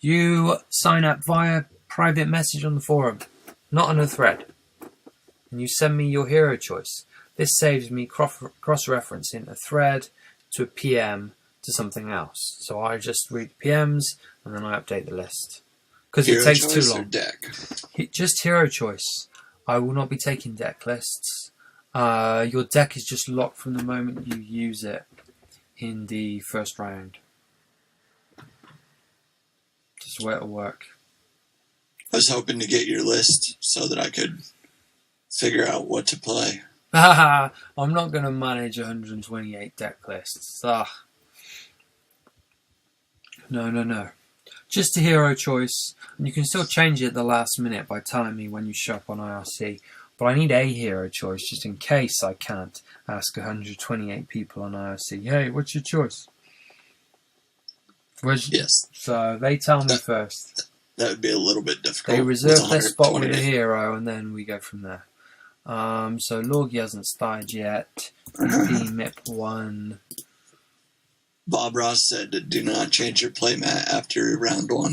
You sign up via private message on the forum, not on a thread. And you send me your hero choice. This saves me cross-referencing a thread to a PM to something else. So I just read PMs and then I update the list. Because it takes too long. Deck? Just hero choice. I will not be taking deck lists. Your deck is just locked from the moment you use it in the first round. Just the way it'll work. I was hoping to get your list so that I could figure out what to play. I'm not going to manage 128 deck lists. No. Just a hero choice, and you can still change it at the last minute by telling me when you show up on IRC. But I need a hero choice just in case I can't ask 128 people on IRC, hey, what's your choice? Yes. So they tell me first. That would be a little bit difficult. They reserve their spot with a hero, and then we go from there. So Lorgie hasn't started yet. Mip 1. Bob Ross said, do not change your playmat after round 1.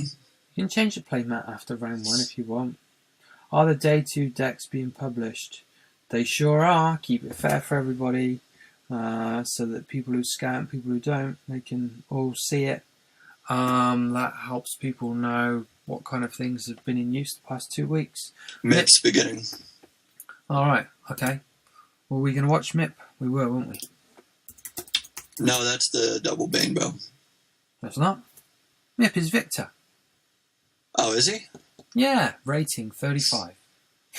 You can change the playmat after round 1 if you want. Are the day 2 decks being published? They sure are. Keep it fair for everybody, so that people who scout and people who don't, they can all see it. That helps people know what kind of things have been in use the past 2 weeks. MIP's beginning. Alright, okay. Well, we're going to watch MIP. We were, weren't we? No, that's the double Banebo. That's not. MIP is Victor. Oh, is he? Yeah, rating 35.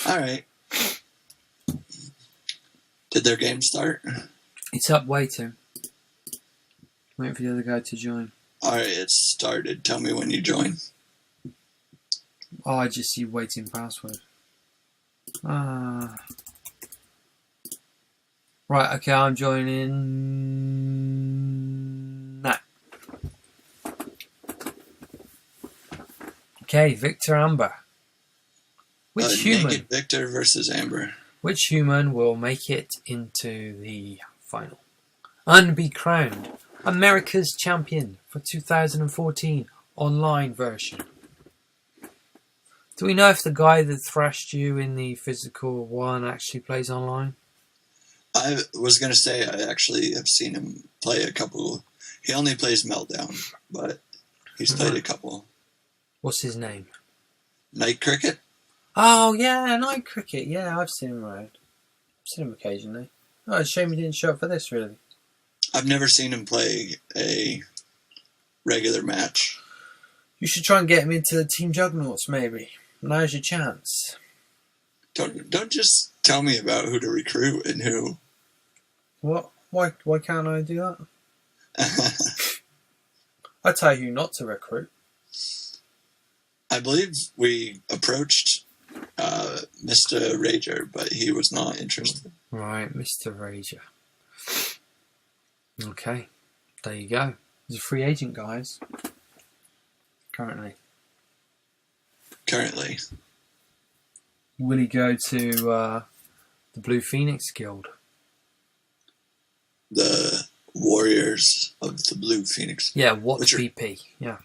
Alright. Did their game start? It's up waiting. Waiting for the other guy to join. Alright, it's started. Tell me when you join. Oh, I just see waiting password. Right, okay, I'm joining now. Okay, Victor Amber. Which human? Naked Victor versus Amber. Which human will make it into the final and be crowned America's champion for 2014 online version? Do we know if the guy that thrashed you in the physical one actually plays online? I was going to say I actually have seen him play a couple. He only plays Meltdown, but he's played a couple. What's his name? Night Cricket? Oh, yeah, Night Cricket. Yeah, I've seen him around. I've seen him occasionally. Oh, it's a shame he didn't show up for this, really. I've never seen him play a regular match. You should try and get him into the Team Juggernauts, maybe. Now's your chance. Don't just tell me about who to recruit and who. What? Why can't I do that? I tell you not to recruit. I believe we approached Mr. Rager, but he was not interested. Right, Mr. Rager. Okay, there you go. He's a free agent, guys. Currently. Will he go to the Blue Phoenix Guild? The Warriors of the Blue Phoenix. Yeah, what's BP? Yeah.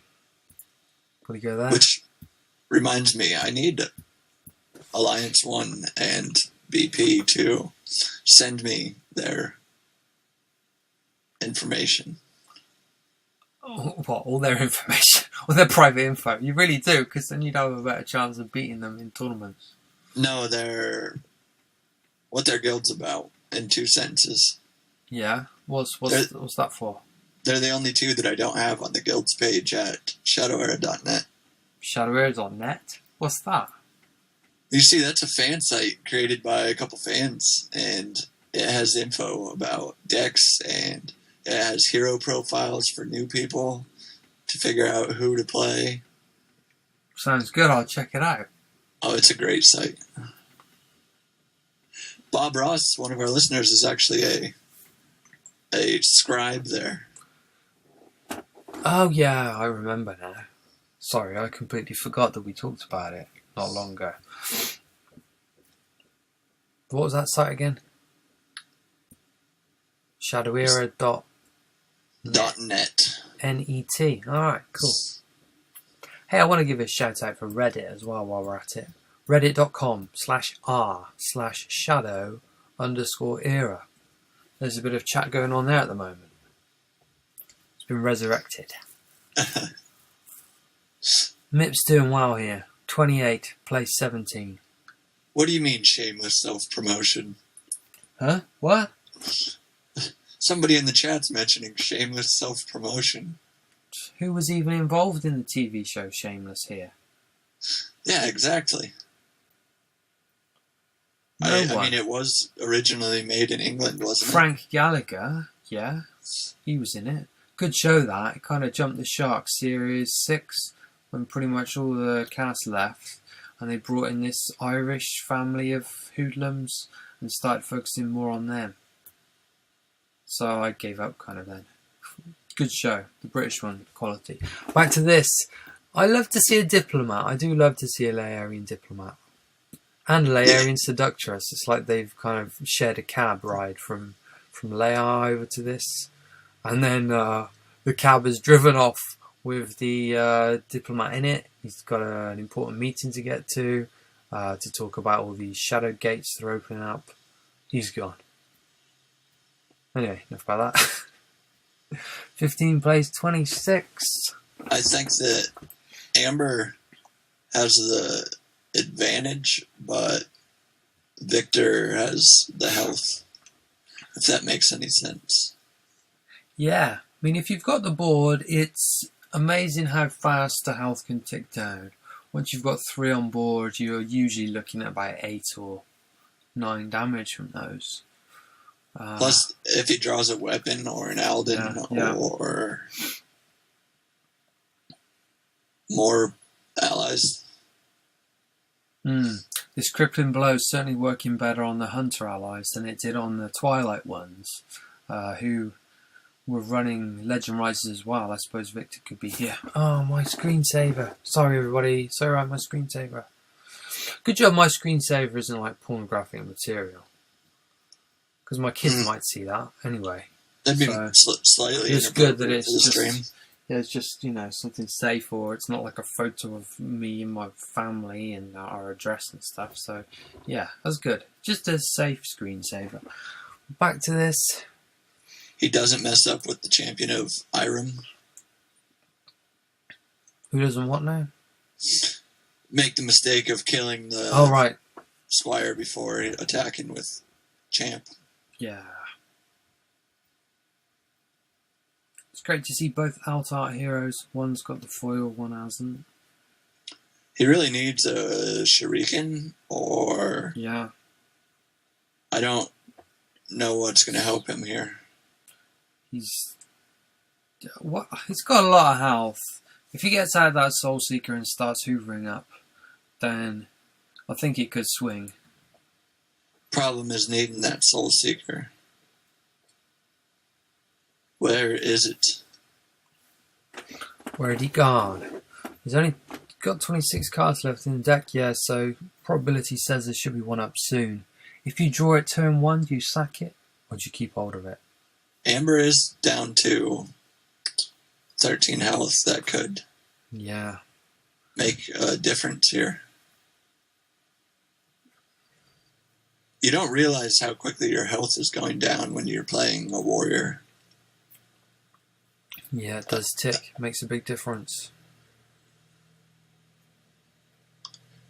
Will he go there? Which reminds me, I need Alliance 1 and BP to send me their information. Oh, what? All their information? All their private info? You really do, because then you'd have a better chance of beating them in tournaments. No, what their guild's about in 2 sentences. Yeah? What's that for? They're the only 2 that I don't have on the guild's page at shadowera.net. Shadowera.net? What's that? You see, that's a fan site created by a couple fans, and it has info about decks, and it has hero profiles for new people to figure out who to play. Sounds good, I'll check it out. Oh, it's a great site. Bob Ross, one of our listeners, is actually a scribe there. Oh yeah, I remember now. Sorry, I completely forgot that we talked about it not long ago. What was that site again? Shadowera.net. Net. Alright, cool. Hey, I want to give a shout out for Reddit as well while we're at it. Reddit.com/r/shadow_era. There's a bit of chat going on there at the moment. It's been resurrected. Mip's doing well here. 28, place 17. What do you mean shameless self-promotion? Huh? What? Somebody in the chat's mentioning shameless self-promotion. Who was even involved in the TV show Shameless here? Yeah, exactly. No one. I mean, it was originally made in England, wasn't it? Frank Gallagher, yeah. He was in it. Good show that. It kind of jumped the shark. Series 6, when pretty much all the cast left, and they brought in this Irish family of hoodlums and started focusing more on them. So I gave up kind of then. Good show. The British one, quality. Back to this. I love to see a diplomat. I do love to see a Laerian diplomat. And a Laerian seductress. It's like they've kind of shared a cab ride from Laer over to this. And then the cab has driven off with the diplomat in it. He's got an important meeting to get to talk about all these shadow gates that are opening up. He's gone. Anyway, enough about that. 15 plays 26. I think that Amber has the advantage, but Victor has the health, if that makes any sense. Yeah, I mean, if you've got the board, it's amazing how fast the health can tick down. Once you've got 3 on board, you're usually looking at about 8 or 9 damage from those. Plus, if he draws a weapon or an Alden or more allies. This crippling blow is certainly working better on the Hunter allies than it did on the Twilight ones, who were running Legend Rises as well. I suppose Victor could be here. Oh, my screensaver. Sorry, everybody. Sorry about my screensaver. Good job my screensaver isn't like pornographic material. Because my kids might see that anyway. That'd be slightly. It's good that it's just, stream. Yeah, it's just, something safe, or it's not like a photo of me and my family and our address and stuff. So, yeah, that's good. Just a safe screensaver. Back to this. He doesn't mess up with the champion of Irem. Who doesn't what now? Make the mistake of killing the right. Squire before attacking with Champ. Yeah. It's great to see both alt art heroes. One's got the foil, one hasn't. He really needs a shuriken, or Yeah. I don't know what's going to help him here. He's got a lot of health. If he gets out of that Soul Seeker and starts hoovering up, then I think it could swing. Problem is needing that Soul Seeker. Where is it? Where'd he gone? He's only got 26 cards left in the deck, yeah, so probability says there should be one up soon. If you draw it turn 1, do you sack it, or do you keep hold of it? Amber is down to 13 health. That could make a difference here. You don't realize how quickly your health is going down when you're playing a warrior. Yeah, it does tick. Makes a big difference.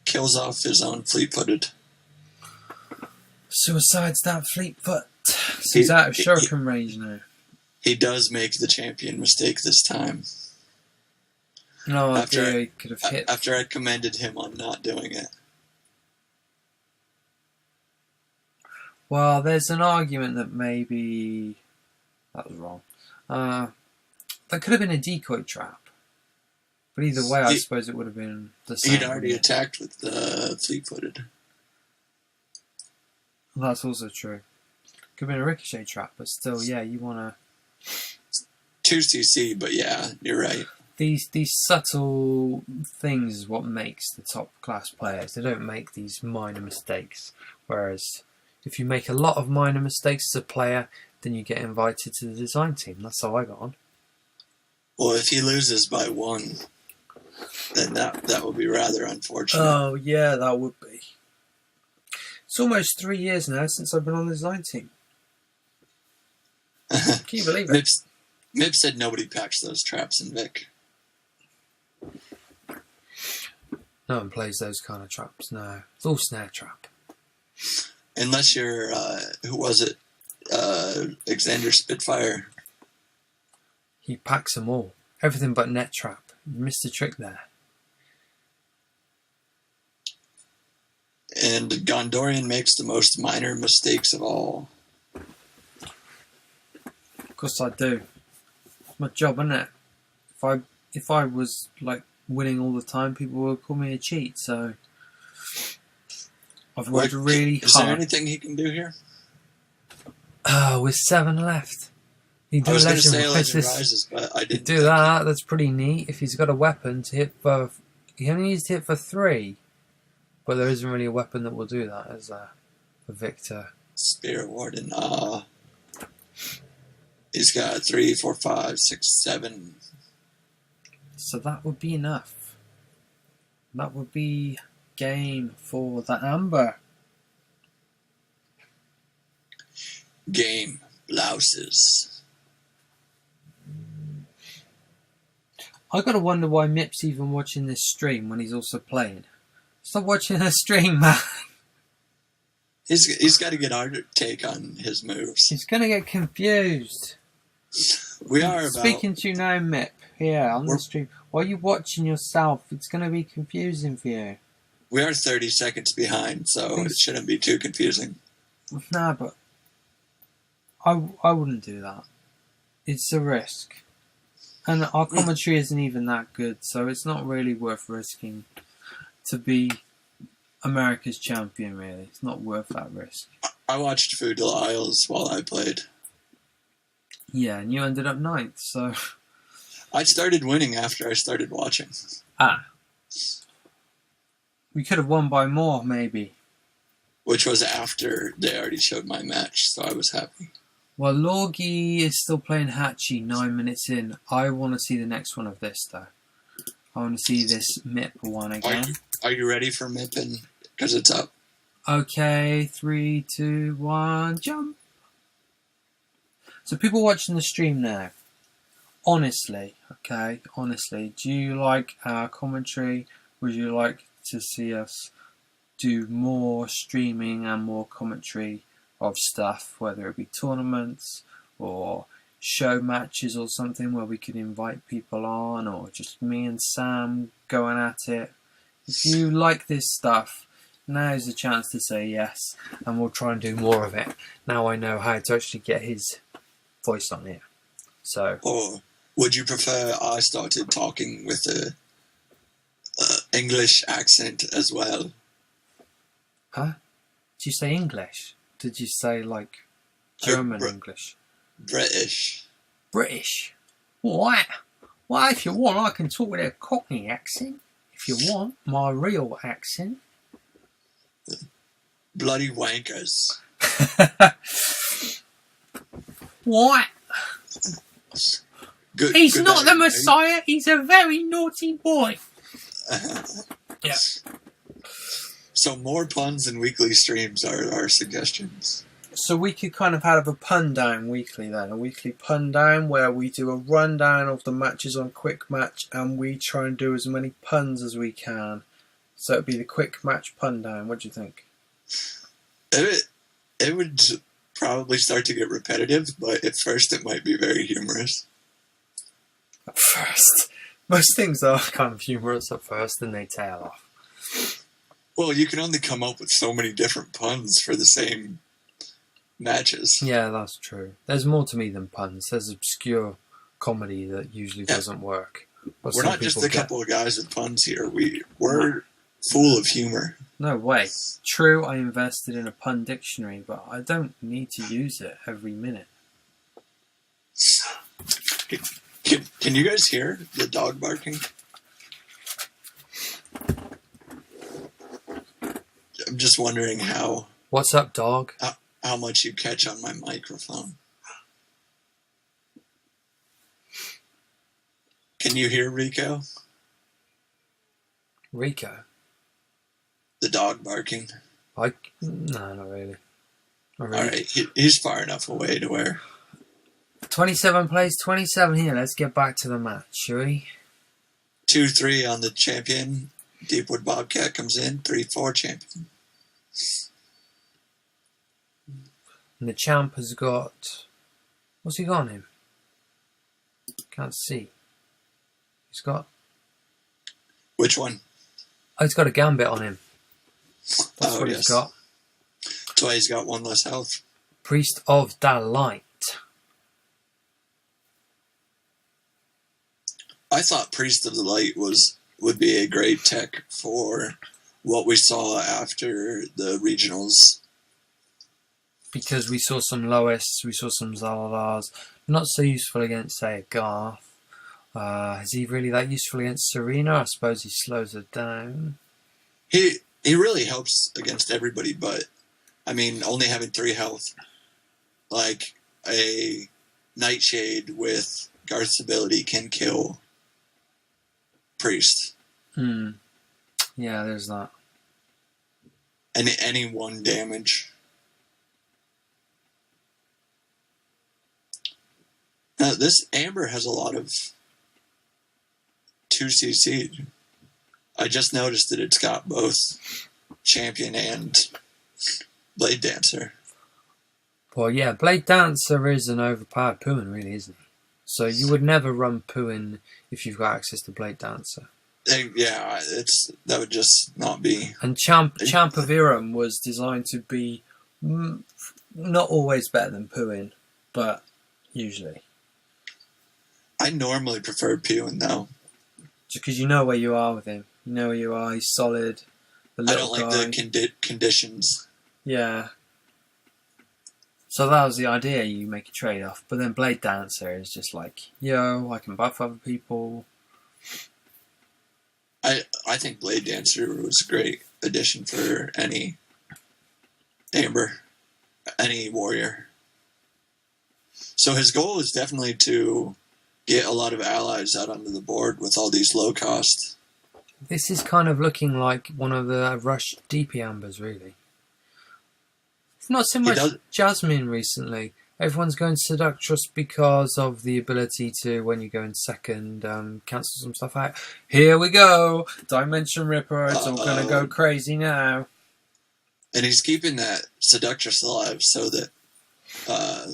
Kills off his own fleet-footed. Suicide's that Fleetfoot. So he's out of Shuriken range now. He does make the champion mistake this time. No idea he could have hit. After I commended him on not doing it. Well, there's an argument that maybe that was wrong. That could have been a decoy trap. But either way, I suppose it would have been the same. He'd already attacked with the fleet-footed. Well, that's also true. Could have been a ricochet trap, but still, yeah, you want to... 2cc, but yeah, you're right. These subtle things is what makes the top class players. They don't make these minor mistakes. Whereas if you make a lot of minor mistakes as a player, then you get invited to the design team. That's how I got on. Well, if he loses by 1, then that would be rather unfortunate. Oh, yeah, that would be. It's almost 3 years now since I've been on the design team. Can you believe it? Mib said nobody packs those traps in Vic. No one plays those kind of traps, no. It's all snare trap. Unless you're, who was it? Xander Spitfire. He packs them all. Everything but net trap. You missed a trick there. And Gondorian makes the most minor mistakes of all. Of course I do. It's my job, isn't it? If I was like winning all the time, people would call me a cheat, so I've worked really hard. Is there anything he can do here? With 7 left. You do I was going to Legend say Legend Rises, Rises, but I didn't do that. That's pretty neat. If he's got a weapon to hit for, he only needs to hit for 3, but there isn't really a weapon that will do that as for Victor. Spirit Warden. He's got 3, 4, 5, 6, 7. So that would be enough. That would be game for the Amber. Game. Blouses. I gotta wonder why Mip's even watching this stream when he's also playing. Stop watching the stream, man. He's got to get our take on his moves. He's gonna get confused. We are speaking to you now, Mip. Here on the stream. While you're watching yourself, it's gonna be confusing for you. We are 30 seconds behind, so it shouldn't be too confusing. Nah, but I wouldn't do that. It's a risk. And our commentary isn't even that good, so it's not really worth risking to be America's champion, really. It's not worth that risk. I watched Feudal Isles while I played. Yeah, and you ended up 9th, so... I started winning after I started watching. We could have won by more, maybe. Which was after they already showed my match, so I was happy. Well, Lorgie is still playing Hachi 9 minutes in. I want to see the next one of this, though. I want to see this Mip one again. Are you ready for Mippin? Because it's up. Okay, 3, 2, 1, jump! So people watching the stream now, honestly, do you like our commentary? Would you like to see us do more streaming and more commentary of stuff, whether it be tournaments or show matches or something where we could invite people on, or just me and Sam going at it. If you like this stuff, now's the chance to say yes, and we'll try and do more of it. Now I know how to actually get his voice on here. So, Or would you prefer I started talking with a English accent as well? huh? Did you say English? Did you say like German English? British. British? What? Well, if you want, I can talk with a Cockney accent. If you want my real accent. Bloody wankers. What? Good, He's good not night, the Messiah. He's a very naughty boy. Yeah. So more puns and weekly streams are our suggestions. So we could kind of have a pun down weekly then. A weekly pun down where we do a rundown of the matches on Quick Match and we try and do as many puns as we can. So it'd be the Quick Match pun down. What do you think? It would probably start to get repetitive, but at first it might be very humorous. At first. Most things are kind of humorous at first and they tail off. Well, you can only come up with so many different puns for the same matches. Yeah, that's true. There's more to me than puns. There's obscure comedy that usually doesn't work. But We're some not just people a couple of guys with puns here. We're full of humor. No way. True, I invested in a pun dictionary, but I don't need to use it every minute. Can you guys hear the dog barking? I'm just wondering how What's up, dog? much you catch on my microphone. Can you hear Rico? Rico? The dog barking? No, not really. Not really. Alright, he's far enough away to where... 27 plays 27 here. Let's get back to the match, shall we? 2-3 on the champion. Deepwood Bobcat comes in. 3-4 champion. And the champ has got... What's he got on him? Can't see. He's got... Which one? Oh, he's got a gambit on him. That's what yes. he's got. That's why he's got one less health. Priest of Delight. I thought Priest of the Light would be a great tech for what we saw after the regionals. Because we saw some Lois, we saw some Zaladars. Not so useful against, say, Garth. Is he really that useful against Serena? I suppose he slows her down. He really helps against everybody, but I mean, only having 3 health, like a Nightshade with Garth's ability can kill Priest. Yeah, there's that. Any 1 damage. Now, this Amber has a lot of 2cc. I just noticed that it's got both Champion and Blade Dancer. Well, yeah, Blade Dancer is an overpowered Puin, really, isn't he? So you would never run Puin if you've got access to Blade Dancer. Yeah, that would just not be. And Champ of Irem was designed to be not always better than Puin, but usually. I normally prefer Puin, though. Just because you know where you are with him. You know where you are, he's solid. I don't like the conditions. Yeah. So that was the idea, you make a trade-off. But then Blade Dancer is just like, yo, I can buff other people. I think Blade Dancer was a great addition for any Amber, any warrior. So his goal is definitely to get a lot of allies out onto the board with all these low cost. This is kind of looking like one of the Rush DP Ambers, really. Not so much Jasmine recently. Everyone's going Seductress because of the ability to, when you go in second, cancel some stuff out. Here we go! Dimension Ripper, it's all going to go crazy now. And he's keeping that Seductress alive so that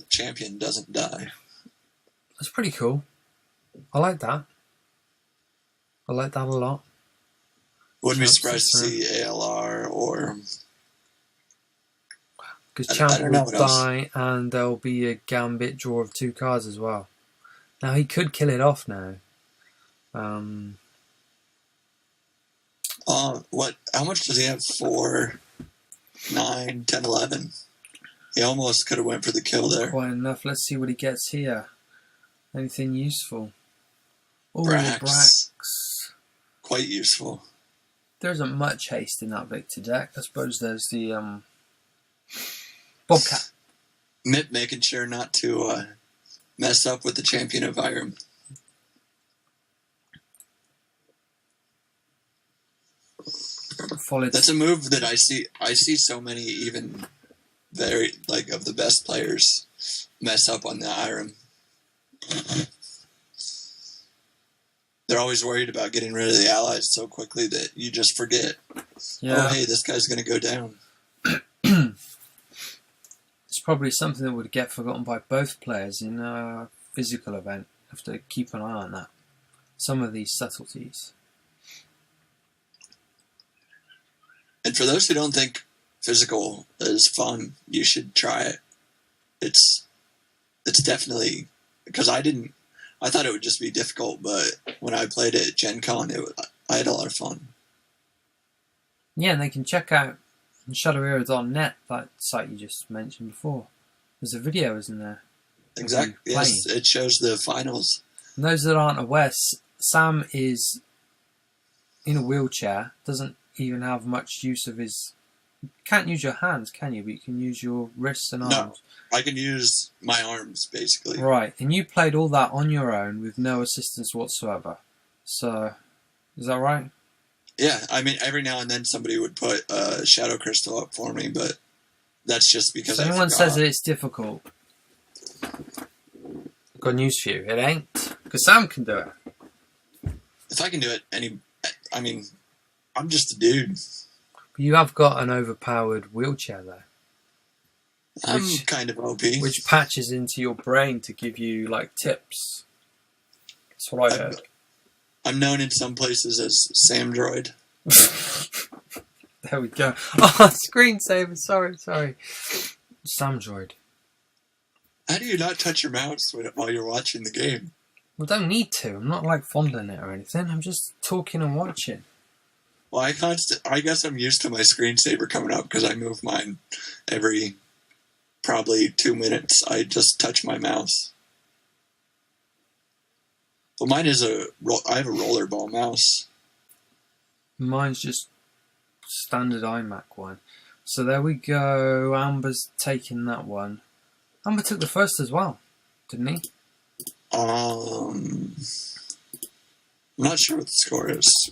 Champion doesn't die. That's pretty cool. I like that. I like that a lot. Wouldn't be Champs surprised to is see ALR or because I Champ don't know will what else. die, and there'll be a Gambit draw of 2 cards as well. Now he could kill it off now. What? How much does he have? 4, 9, 10, 11. He almost could have went for the kill there. Quite enough. Let's see what he gets here. Anything useful? Oh, Brax. Brax. Quite useful. There isn't much haste in that Victor deck. I suppose there's the Bobcat. Mip making sure not to mess up with the Champion of Irem. Followed. That's a move that I see so many even very like of the best players mess up on the Irem. They're always worried about getting rid of the allies so quickly that you just forget. Yeah. Oh, hey, this guy's going to go down. It's probably something that would get forgotten by both players in a physical event. Have to keep an eye on that. Some of these subtleties. And for those who don't think physical is fun, you should try it. It's definitely, because I thought it would just be difficult, but when I played it at Gen Con, I had a lot of fun. Yeah, and they can check out shadowhero.net, that site you just mentioned before. There's a video, isn't there? Exactly. Yes, it shows the finals. And those that aren't aware, Sam is in a wheelchair, doesn't even have much use of his... You can't use your hands, can you? But you can use your wrists and arms. No, I can use my arms, basically. Right, and you played all that on your own with no assistance whatsoever. So, is that right? Yeah, I mean, every now and then somebody would put a Shadow Crystal up for me, but that's just because if anyone says that it's difficult, I've got news for you. It ain't. Because Sam can do it. If I can do it, I mean, I'm just a dude. You have got an overpowered wheelchair there. I'm kind of OP. Which patches into your brain to give you, like, tips. That's what I heard. I'm known in some places as Sam Droid. There we go. Oh, screensaver. Sorry. Sam Droid. How do you not touch your mouse while you're watching the game? Well, don't need to. I'm not, like, fondling it or anything. I'm just talking and watching. Well, I guess I'm used to my screensaver coming up because I move mine every probably 2 minutes. I just touch my mouse. Well, mine is I have a rollerball mouse. Mine's just standard iMac one. So there we go. Amber's taking that one. Amber took the first as well, didn't he? I'm not sure what the score is.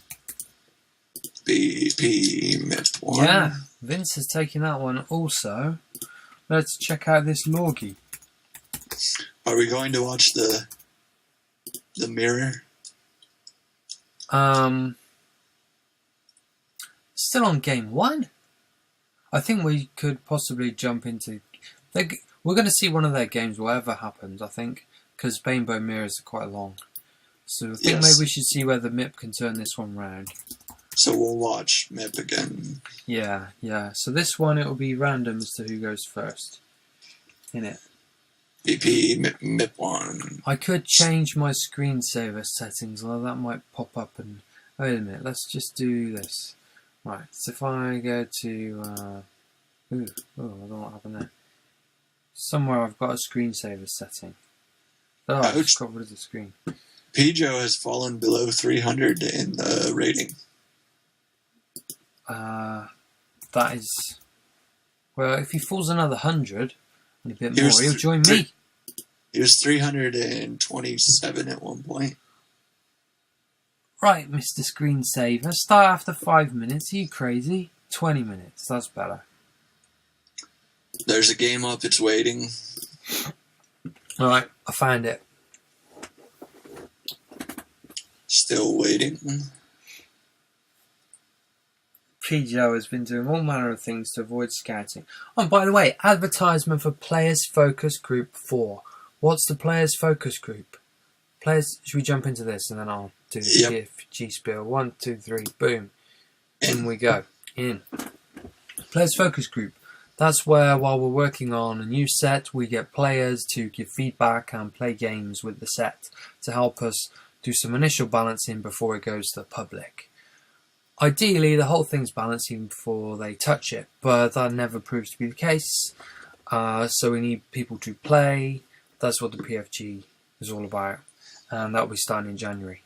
BP Myth 1. Yeah, Vince has taken that one also. Let's check out this Lorgie. Are we going to watch the mirror? Still on game 1. I think we could possibly jump into... We're going to see one of their games, whatever happens, I think, because Rainbow Mirrors are quite long. So I think maybe we should see whether MIP can turn this one round. So we'll watch MIP again. Yeah. So this one, it will be random as to who goes first. Innit? BP MIP 1. I could change my screensaver settings, although that might pop up and... Wait a minute, let's just do this. Right, so if I go to... I don't know what happened there. Somewhere I've got a screensaver setting. Oh, I just got rid of the screen. Pijo has fallen below 300 in the rating. That is... Well, if he falls another 100 and a bit more, he'll join me. He was 327 at one point. Right, Mr. Screensaver. Start after 5 minutes. Are you crazy? 20 minutes. That's better. There's a game up. It's waiting. Alright, I found it. Still waiting. Pijo has been doing all manner of things to avoid scouting. Oh, and by the way, advertisement for Players Focus Group 4. What's the players' focus group? Players, should we jump into this and then I'll do the Yep. PFG spiel? 1, 2, 3, boom. In In. we go. In. Players' focus group. That's where, while we're working on a new set, we get players to give feedback and play games with the set to help us do some initial balancing before it goes to the public. Ideally, the whole thing's balancing before they touch it, but that never proves to be the case. So we need people to play. That's what the PFG is all about. And that'll be starting in January.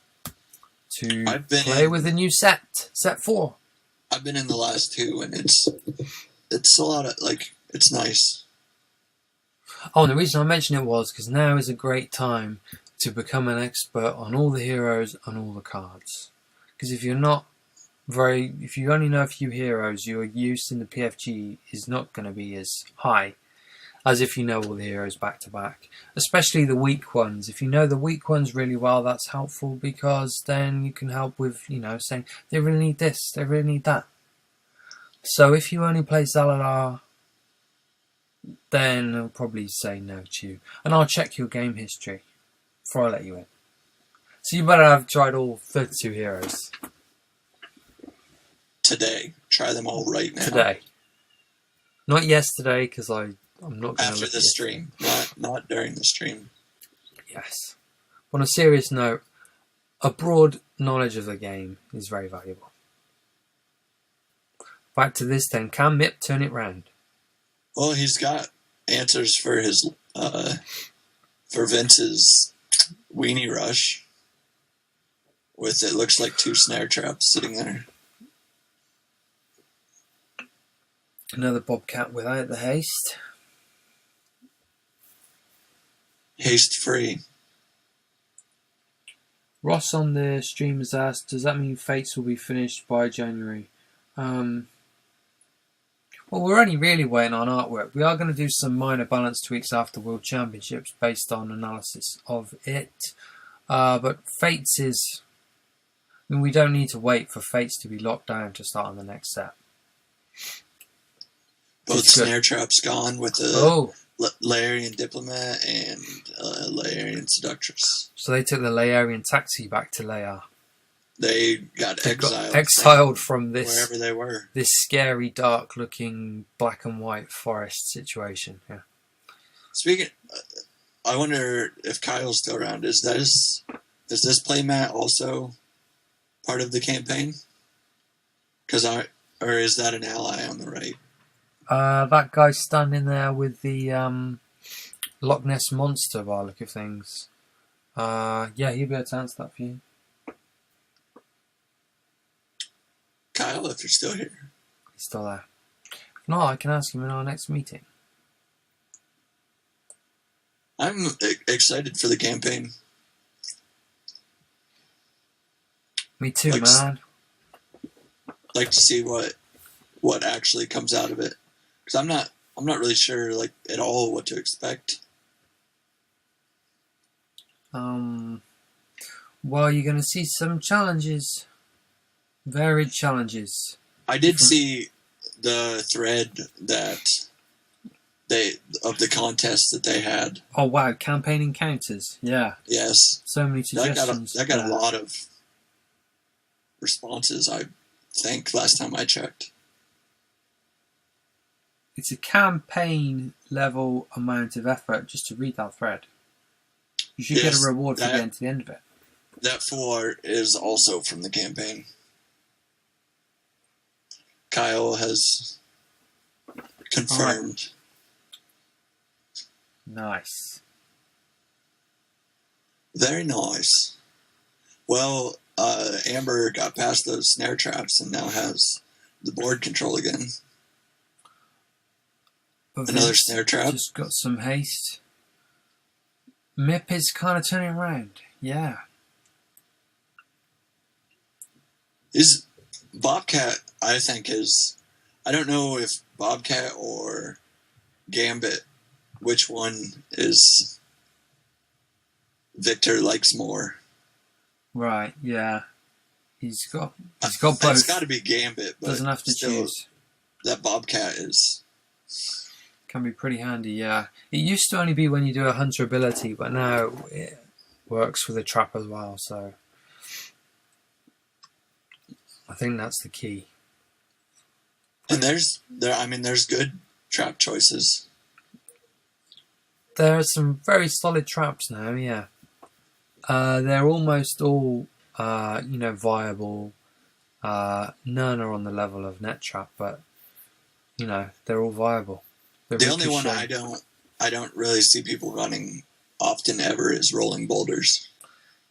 To play with the new set. Set 4. I've been in the last 2, and it's a lot of, like, it's nice. Oh, and the reason I mentioned it was because now is a great time to become an expert on all the heroes and all the cards. Because if you only know a few heroes, your use in the PFG is not going to be as high as if you know all the heroes back to back. Especially the weak ones. If you know the weak ones really well, that's helpful because then you can help with, saying they really need this, they really need that. So if you only play Zaladar, then I'll probably say no to you. And I'll check your game history before I let you in. So you better have tried all 32 heroes. Today. Try them all right now. Today. Not yesterday, because I'm not going to After the stream. Not during the stream. Yes. On a serious note, a broad knowledge of the game is very valuable. Back to this then. Can Mip turn it round? Well, he's got answers for his for Vince's Weenie Rush. With it looks like 2 snare traps sitting there. Another Bobcat without the haste. Haste free. Ross on the stream has asked, does that mean Fates will be finished by January? Well, we're only really waiting on artwork. We are going to do some minor balance tweaks after World Championships based on analysis of it. But Fates is... we don't need to wait for Fates to be locked down to start on the next set. Both snare traps gone with the Laerian Diplomat and Laerian Seductress. So they took the Laerian taxi back to Lair. They got exiled from this wherever they were. This scary, dark-looking black and white forest situation. Yeah. Speaking, I wonder if Kyle's still around. Is this playmat also part of the campaign? Or is that an ally on the right? That guy's standing there with the Loch Ness Monster by the look of things. Yeah, he'll be able to answer that for you. Kyle, if you're still here. He's still there. If not, I can ask him in our next meeting. I'm excited for the campaign. Me too, man. Like to see what actually comes out of it. Because I'm not really sure at all what to expect. Well, you're going to see some challenges. Varied challenges. I did see the thread of the contest that they had. Oh wow, campaign encounters. Yeah. Yes. So many suggestions. That got a lot of responses, I think, last time I checked. It's a campaign level amount of effort just to read that thread. You should get a reward for getting to the end of it. That 4 is also from the campaign. Kyle has confirmed. Right. Nice. Very nice. Well, Amber got past those snare traps and now has the board control again. But another snare trap. Just got some haste. Mip is kind of turning around. Yeah. Is Bobcat, I think, I don't know if Bobcat or Gambit, which one is Victor likes more. Right, yeah. He's got both. It's got to be Gambit, but doesn't have to still, choose. That Bobcat is Can be pretty handy, yeah. It used to only be when you do a hunter ability, but now it works with a trap as well, so I think that's the key. And there's good trap choices. There are some very solid traps now, yeah. They're almost all, viable. None are on the level of Net Trap, but they're all viable. The only one I don't really see people running often ever is rolling boulders.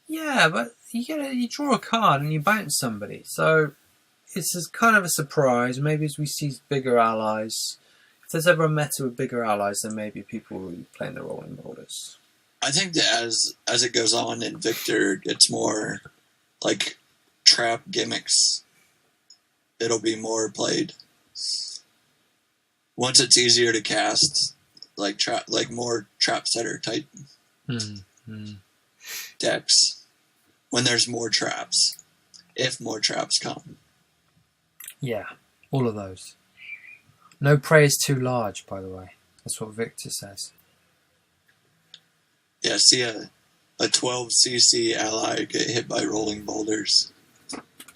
Yeah, but you draw a card and you bounce somebody, so it's kind of a surprise. Maybe as we see bigger allies, if there's ever a meta with bigger allies, then maybe people will be playing the rolling boulders. I think that as it goes on and Victor gets more like trap gimmicks, it'll be more played. Once it's easier to cast, like more trap setter type decks, when there's more traps, if more traps come. Yeah, all of those. No prey is too large, by the way. That's what Victor says. Yeah, see a 12cc ally get hit by rolling boulders.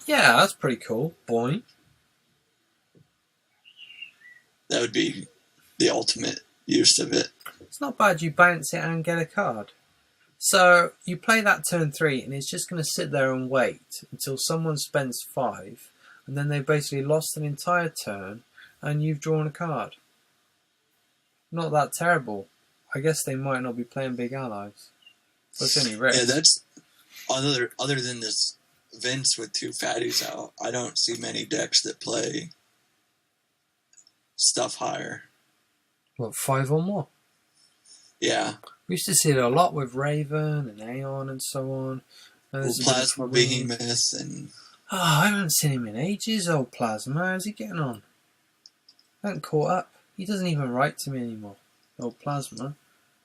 Yeah, that's pretty cool. Boing. That would be the ultimate use of it. It's not bad. You bounce it and get a card. So you play that turn 3, and it's just going to sit there and wait until someone spends 5, and then they've basically lost an entire turn, and you've drawn a card. Not that terrible. I guess they might not be playing big allies. That's only risk. Yeah, that's other than this Vince with 2 fatties out. I don't see many decks that play stuff higher. What, 5 or more? Yeah. We used to see it a lot with Raven and Aeon and so on. Plasma Behemoth and... Oh, I haven't seen him in ages, old Plasma. How's he getting on? I haven't caught up. He doesn't even write to me anymore, old Plasma.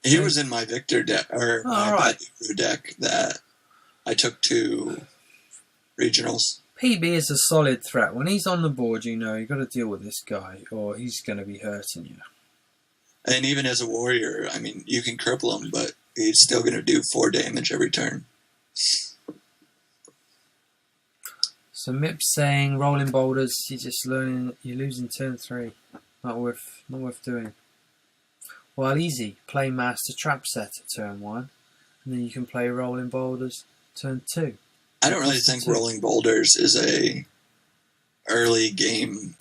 He was in my Victor deck, or my right. deck that I took to regionals. PB is a solid threat. When he's on the board, you've got to deal with this guy, or he's going to be hurting you. And even as a warrior, I mean, you can cripple him, but he's still going to do 4 damage every turn. So Mip's saying rolling boulders, you're losing turn 3. Not worth doing. Well, easy. Play Master Trap Set at turn 1, and then you can play rolling boulders turn 2. I don't really think rolling boulders is a early game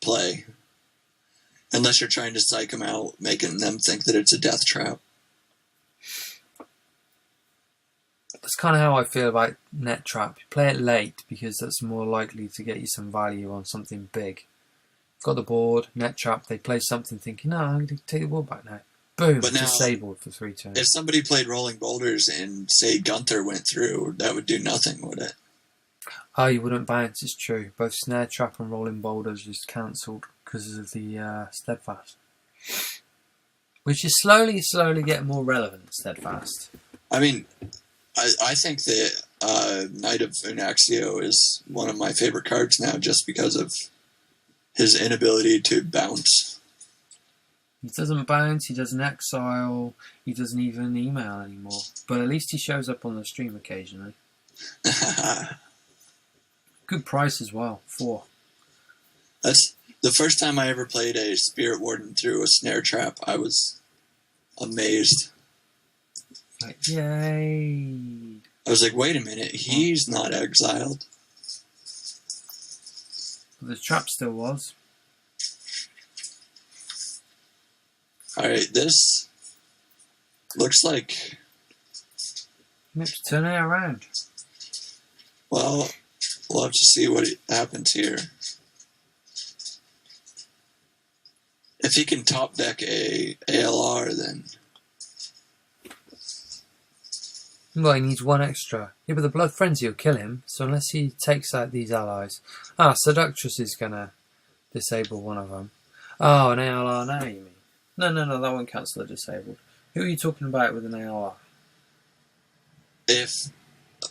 play. Unless you're trying to psych them out, making them think that it's a death trap. That's kind of how I feel about Net Trap. You play it late because that's more likely to get you some value on something big. Got the board, Net Trap, they play something thinking, no, I'm going to take the board back now. Boom, but now, disabled for 3 turns. If somebody played rolling boulders and, say, Gunther went through, that would do nothing, would it? Oh, you wouldn't bounce, it's true. Both Snare Trap and rolling boulders just cancelled because of the Steadfast. Which is slowly getting more relevant, Steadfast. I mean, I think that Knight of Unaxio is one of my favorite cards now just because of his inability to bounce. He doesn't bounce, he doesn't exile, he doesn't even email anymore. But at least he shows up on the stream occasionally. Good price as well, 4. That's the first time I ever played a Spirit Warden through a Snare Trap. I was amazed. Like, yay! I was like, wait a minute, he's not exiled. But the trap still was. Alright, this looks like... Mip's turning it around. Well, we'll have to see what happens here. If he can top deck a ALR, then... Well, he needs 1 extra. Yeah, but the Blood Frenzy will kill him, so unless he takes out these allies... Ah, Seductress is going to disable one of them. Oh, an ALR now, you mean? No, that won't cancel the disabled. Who are you talking about with an ALR? If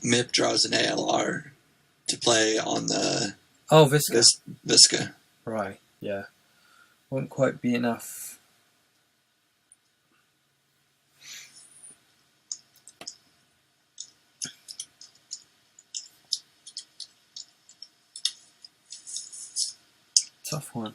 Mip draws an ALR to play on the... Oh, Visca. Visca. Right, yeah. Won't quite be enough Tough one.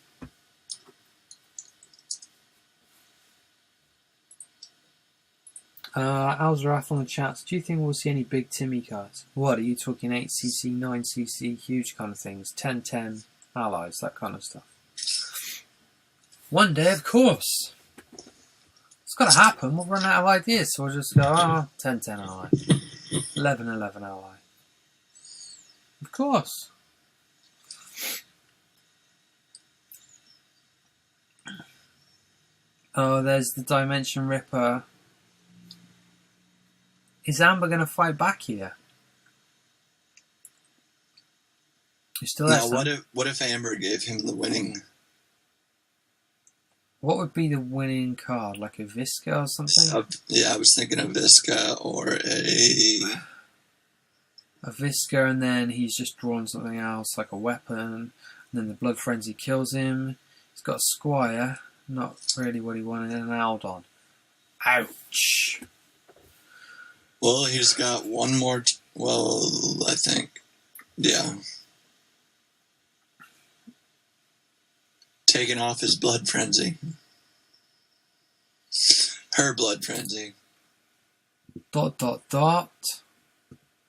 Alzarath on the chat. Do you think we'll see any big Timmy cards? What are you talking? 8cc, 9cc, huge kind of things. 1010 allies, that kind of stuff. One day, of course. It's got to happen. We'll run out of ideas, so we'll just go, 1010 ally, 1111 ally. Of course. Oh, there's the Dimension Ripper. Is Amber going to fight back here? You still there? Now, what if Amber gave him the winning? What would be the winning card? Like a Visca or something? Yeah, I was thinking of Visca or a Visca, and then he's just drawn something else, like a weapon, and then the Blood Frenzy kills him. He's got a Squire, not really what he wanted, and an Aldon. Ouch! Well, he's got one more. I think. Yeah. Taking off his Blood Frenzy. Her Blood Frenzy. ...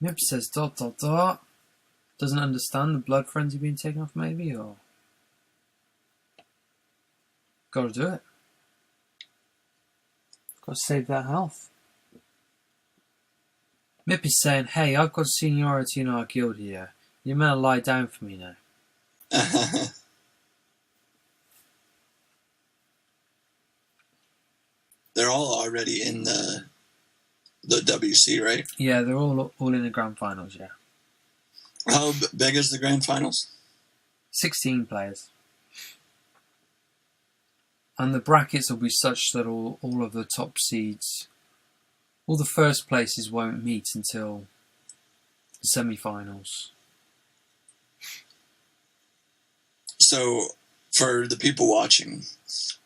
Mip says ... Doesn't understand the Blood Frenzy being taken off, maybe, or... Gotta do it. Gotta save that health. Mip is saying, hey, I've got seniority in our guild here. You better lie down for me now. They're all already in the WC, right? Yeah, they're all in the grand finals, yeah. How big is the grand finals? 16 players. And the brackets will be such that all of the top seeds, all the first places won't meet until the semi-finals. So, for the people watching,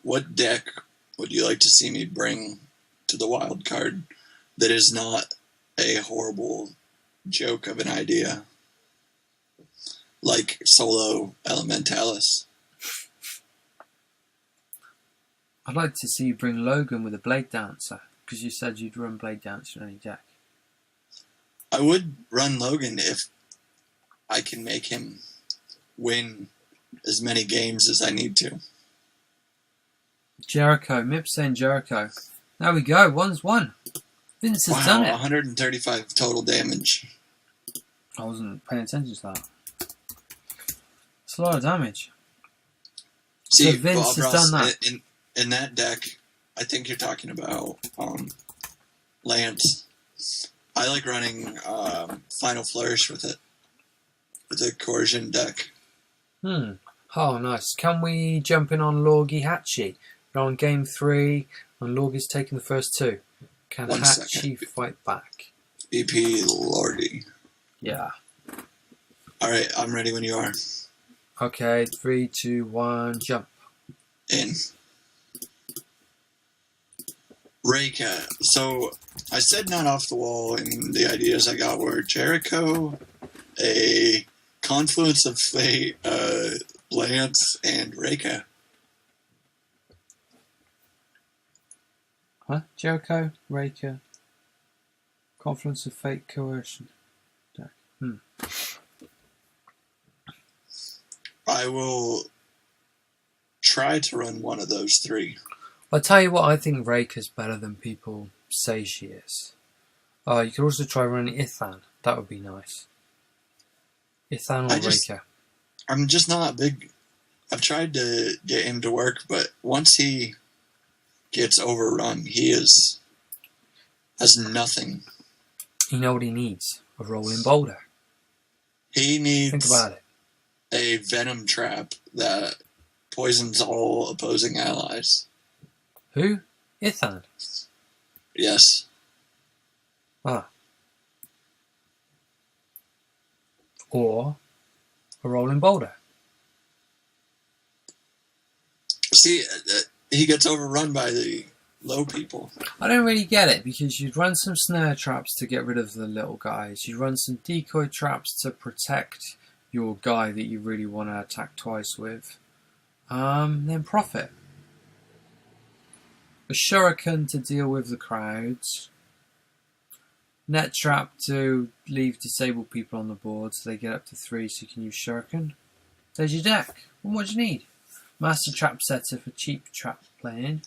what deck would you like to see me bring to the wild card that is not a horrible joke of an idea? Like Solo Elementalis. I'd like to see you bring Logan with a Blade Dancer, because you said you'd run Blade Dancer in any deck. I would run Logan if I can make him win as many games as I need to. Jericho, Mip saying Jericho. There we go, 1-1. Vince has done it. 135 total damage. I wasn't paying attention to that. It's a lot of damage. See, so Vince Bob has Ross, done that. In that deck, I think you're talking about Lance. I like running Final Flourish with it. With a Coercion deck. Oh, nice. Can we jump in on Lorgi Hachi? We're on game 3, and Lorgi's taking the first 2. Can Hachi fight back? BP Lordy. Yeah. Alright, I'm ready when you are. Okay, 3, 2, 1, jump. In. Reika. So, I said not off the wall, and the ideas I got were Jericho, a Confluence of Fate, Lance, and Reika. Huh? Jericho, Reika, Confluence of Fate, Coercion. I will try to run one of those 3. I'll tell you what, I think Reika's better than people say she is. You could also try running Ithan. That would be nice. Ithan or Reika. I'm just not big. I've tried to get him to work, but once he gets overrun, he has nothing. You know what he needs? A rolling boulder. He needs Think about it. A venom trap that poisons all opposing allies. Who? Ithan? Yes. Or a rolling boulder. See, he gets overrun by the low people. I don't really get it, because you'd run some snare traps to get rid of the little guys. You'd run some decoy traps to protect your guy that you really want to attack twice with. Then Prophet. A Shuriken to deal with the crowds. Net Trap to leave disabled people on the board so they get up to 3 so you can use Shuriken. There's your deck. What do you need? Master Trap Setter for cheap trap playing.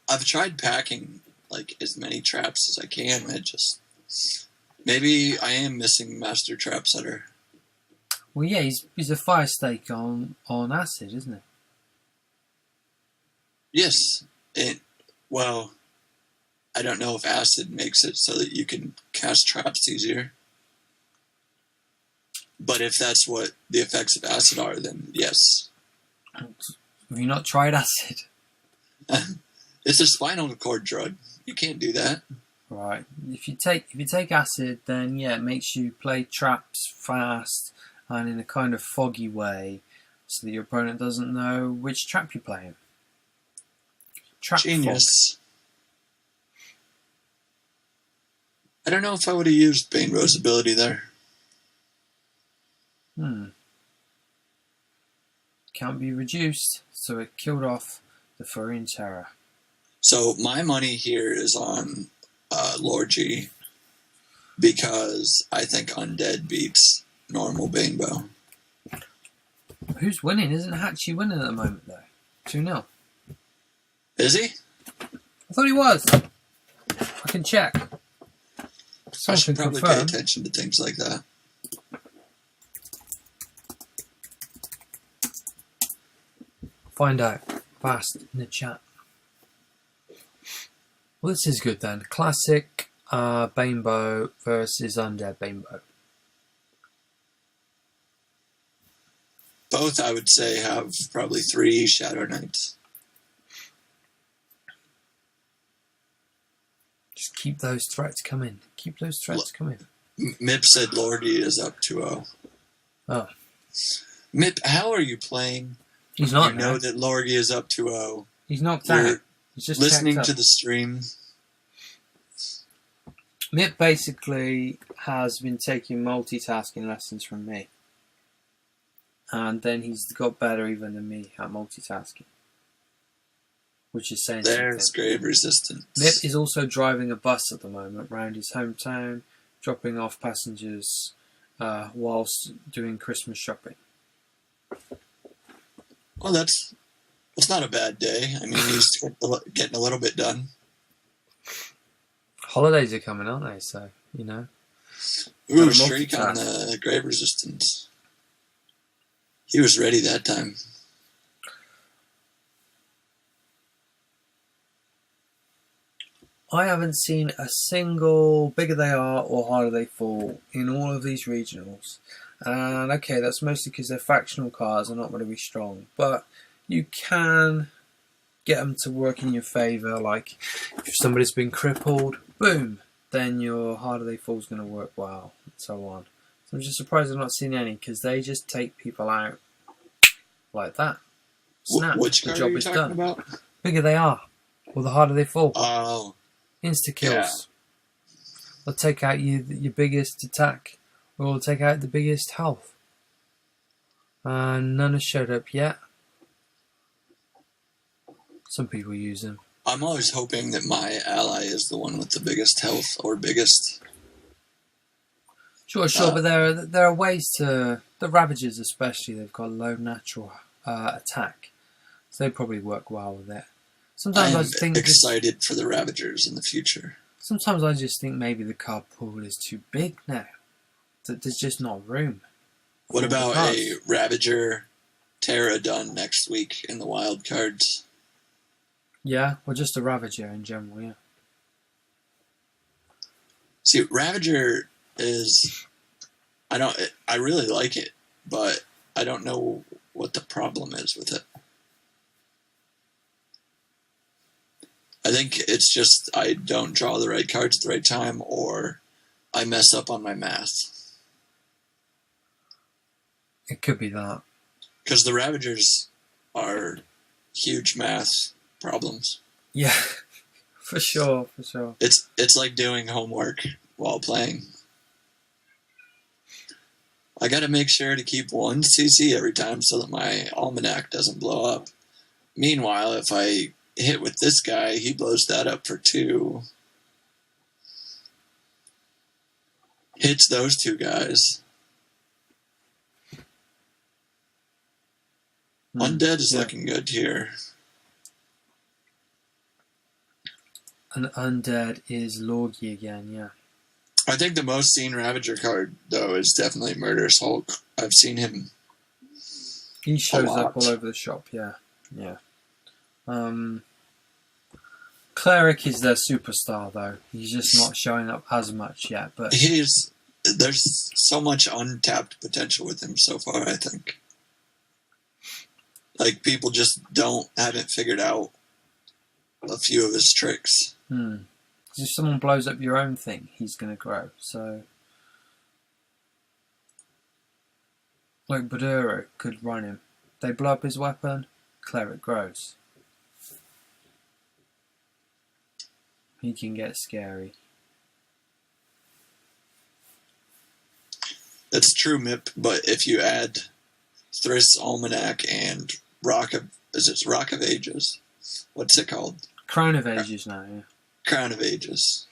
I've tried packing like as many traps as I can. Maybe I am missing Master Trap Setter. Well, yeah, he's a fire stake on acid, isn't he? Yes. Well, I don't know if acid makes it so that you can cast traps easier. But if that's what the effects of acid are, then yes. Have you not tried acid? It's a spinal cord drug. You can't do that. Right. If you take acid, then yeah, it makes you play traps fast and in a kind of foggy way, so that your opponent doesn't know which trap you're playing. Trap Genius. I don't know if I would have used Bane Rose ability there. Can't be reduced, so it killed off the Furion Terror. So my money here is on Lord G, because I think Undead beats normal Banebo. Who's winning? Isn't Hachi winning at the moment, though? 2-0. Is he? I thought he was. I can check. I should probably pay attention to things like that. Find out fast in the chat. Well, this is good then. Classic Banebo versus Undead Banebo. Both, I would say, have probably 3 Shadow Knights. Just keep those threats coming. Keep those threats coming. Mip said Lordy is up 2-0. Oh. Mip, how are you playing? He's not. You know that Lordy is up 2-0. He's knocked out. He's just listening to the stream. Mip basically has been taking multitasking lessons from me. And then he's got better even than me at multitasking. Which is saying There's something. Grave Resistance. Mip is also driving a bus at the moment around his hometown, dropping off passengers whilst doing Christmas shopping. Well, that's not a bad day. I mean, he's getting a little bit done. Holidays are coming, aren't they? So, you know. Ooh, streak on the Grave Resistance. He was ready that time. I haven't seen a single Bigger They Are or Harder They Fall in all of these regionals. And okay, that's mostly because their factional cards are not going to be strong. But you can get them to work in your favour. Like, if somebody's been crippled, boom, then your Harder They Fall is going to work well, and so on. So I'm just surprised I've not seen any, because they just take people out like that. Snap, which the job are you is talking done. about? Bigger They Are, or the Harder They Fall. Oh. Insta-kills. Yeah. They'll take out your biggest attack, or they'll take out the biggest health. And none has showed up yet. Some people use them. I'm always hoping that my ally is the one with the biggest health or biggest. Sure, but there are ways to... The Ravagers especially, they've got low natural attack. So they probably work well with it. Sometimes I think excited for the Ravagers in the future. Sometimes I just think maybe the card pool is too big now. That there's just not room. What about a Ravager Terra done next week in the wild cards? Yeah, or just a Ravager in general, yeah. See, Ravager is... I really like it, but I don't know what the problem is with it. I think it's just I don't draw the right cards at the right time, or I mess up on my math. It could be that. Because the Ravagers are huge math problems. Yeah, for sure. It's like doing homework while playing. I gotta make sure to keep 1 CC every time so that my almanac doesn't blow up. Meanwhile, if I hit with this guy, he blows that up for 2. Hits those 2 guys. Undead is looking good here. And Undead is Lorgy again, yeah. I think the most seen Ravager card, though, is definitely Murderous Hulk. I've seen him. He shows up all over the shop, yeah. Yeah. Cleric is their superstar, though. He's just not showing up as much yet. But there's so much untapped potential with him so far, I think. Like, people just haven't figured out a few of his tricks. If someone blows up your own thing, he's going to grow. So, like Baduro could run him. They blow up his weapon, Cleric grows. He can get scary. That's true, Mip, but if you add Thriss Almanac and Rock of Ages? What's it called? Crown of Ages now, yeah. Crown of Ages.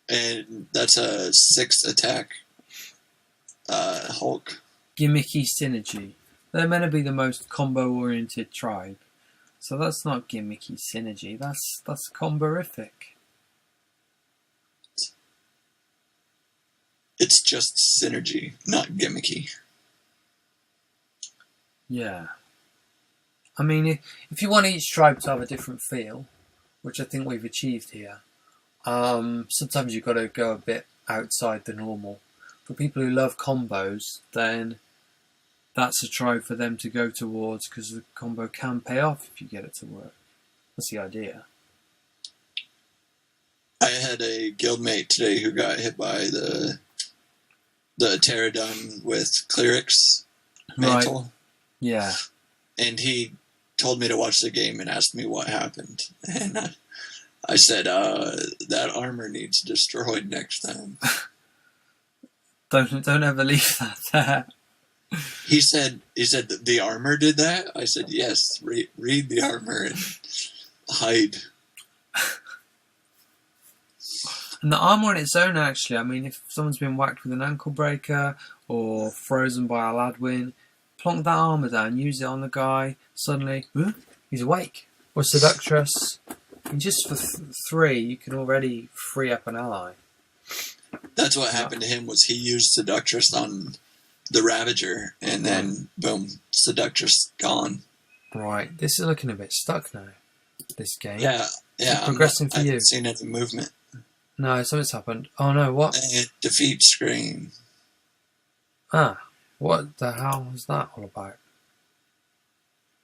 And that's a 6 attack Hulk. Gimmicky synergy. They're meant to be the most combo-oriented tribe. So that's not gimmicky synergy, that's comborific. It's just synergy, not gimmicky. Yeah. I mean, if you want each tribe to have a different feel, which I think we've achieved here, sometimes you've got to go a bit outside the normal. For people who love combos, then that's a tribe for them to go towards, because the combo can pay off if you get it to work. That's the idea. I had a guildmate today who got hit by the Pterodon with Cleric's mantle. Right. Yeah. And he told me to watch the game and asked me what happened. And I said, that armor needs destroyed next time. Don't ever leave that there. He said the armor did that? I said, yes, read the armor and hide. And the armor on its own, actually, I mean, if someone's been whacked with an ankle breaker or frozen by a Ladwin, plonk that armor down, use it on the guy, suddenly, he's awake. Or Seductress. And just for 3, you can already free up an ally. That's what happened to him, was he used Seductress on the Ravager, and then, boom, Seductress gone. Right, this is looking a bit stuck now, this game. Yeah. Progressing for you. I haven't seen any movement. No, something's happened. Oh no, what? Defeat screen. What the hell was that all about?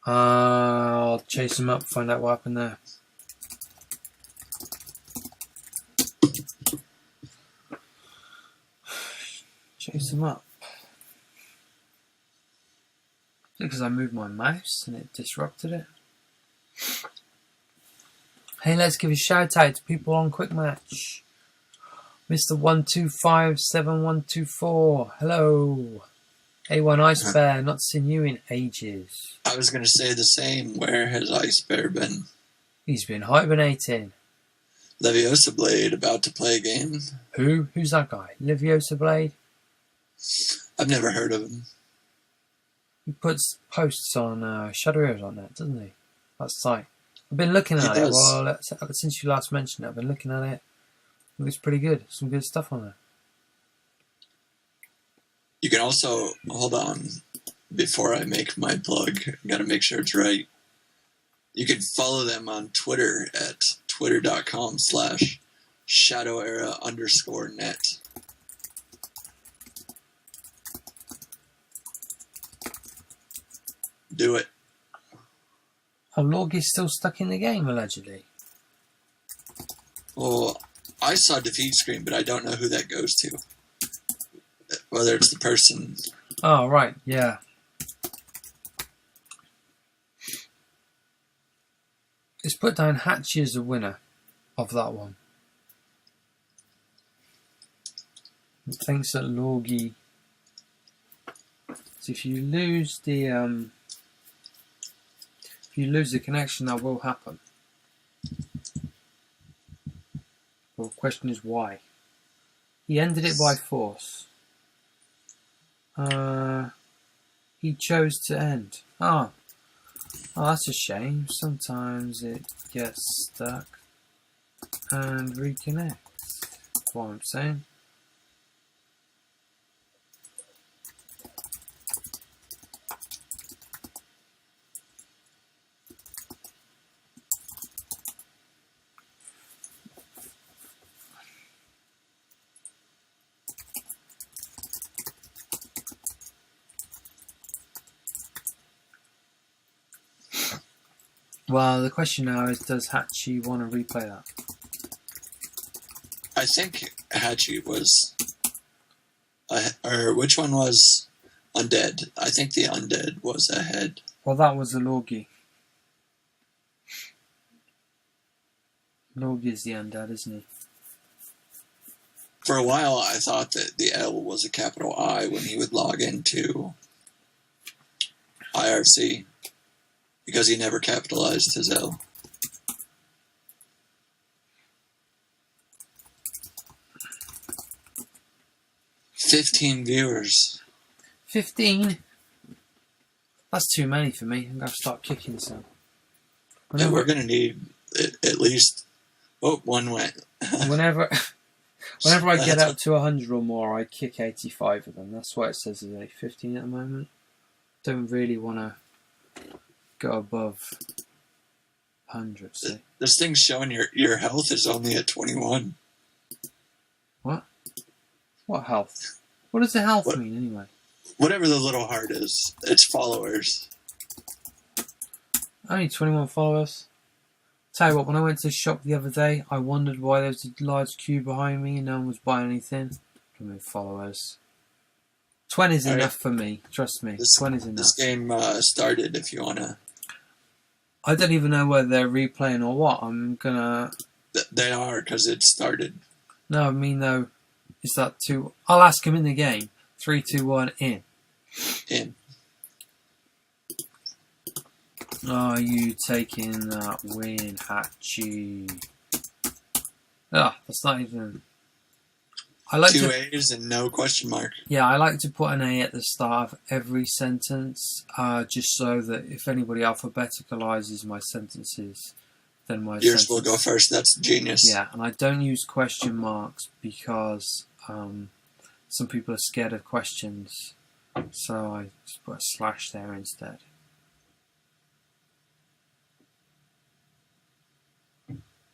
I'll chase him up, find out what happened there. Chase him up. Because I moved my mouse and it disrupted it. Hey, let's give a shout out to people on Quick Match. Mr. 1257124. Hello. A1 Ice Bear, not seen you in ages. I was going to say the same. Where has Ice Bear been? He's been hibernating. Leviosa Blade about to play a game. Who? Who's that guy? Leviosa Blade? I've never heard of him. He puts posts on Shadow Heroes on that, doesn't he? That site. I've been looking at it. Well, since you last mentioned it, I've been looking at it. It looks pretty good. Some good stuff on there. You can also, hold on, before I make my plug, I gotta make sure it's right. You can follow them on Twitter at twitter.com/shadowera_net. Do it. Oh, Lorgy's still stuck in the game, allegedly. Well, I saw defeat screen, but I don't know who that goes to. Whether it's the person. Oh, right, yeah. It's put down Hatchie as the winner of that one. It thinks that Lorgy... So if you lose the... if If you lose the connection, that will happen. Well, the question is why. He ended it by force. He chose to end. Oh, that's a shame. Sometimes it gets stuck and reconnects. That's what I'm saying. Well, the question now is, does Hachi want to replay that? I think Hachi was, or which one was Undead? I think the Undead was ahead. Well, that was the Logi. Logi's the Undead, isn't he? For a while, I thought that the L was a capital I when he would log into IRC, because he never capitalized his L. "15 viewers. 15? That's too many for me. I'm going to start kicking some. And we're going to need at least... Oh, one went. Whenever I get up to 100 or more, I kick 85 of them. That's what it says today. 15 at the moment. Don't really want to go above 100. See? This thing's showing your health is only at 21. What? What health? What does the health mean anyway? Whatever the little heart is, it's followers. Only 21 followers. Tell you what, when I went to the shop the other day, I wondered why there was a large queue behind me and no one was buying anything. I mean, followers. 20 is enough for me, trust me. 20 is enough. This game started, if you want to... I don't even know whether they're replaying or what. I'm gonna... They are, because it started. No, I mean, though, is that two... I'll ask him in the game. 3, 2, 1, in. In. Are you taking that win, Hachi? Ah, that's not even... I like 2 A's and no question mark. Yeah, I like to put an A at the start of every sentence, just so that if anybody alphabeticalizes my sentences, then my Yours will go first. That's genius. Yeah, and I don't use question marks because some people are scared of questions, so I just put a slash there instead.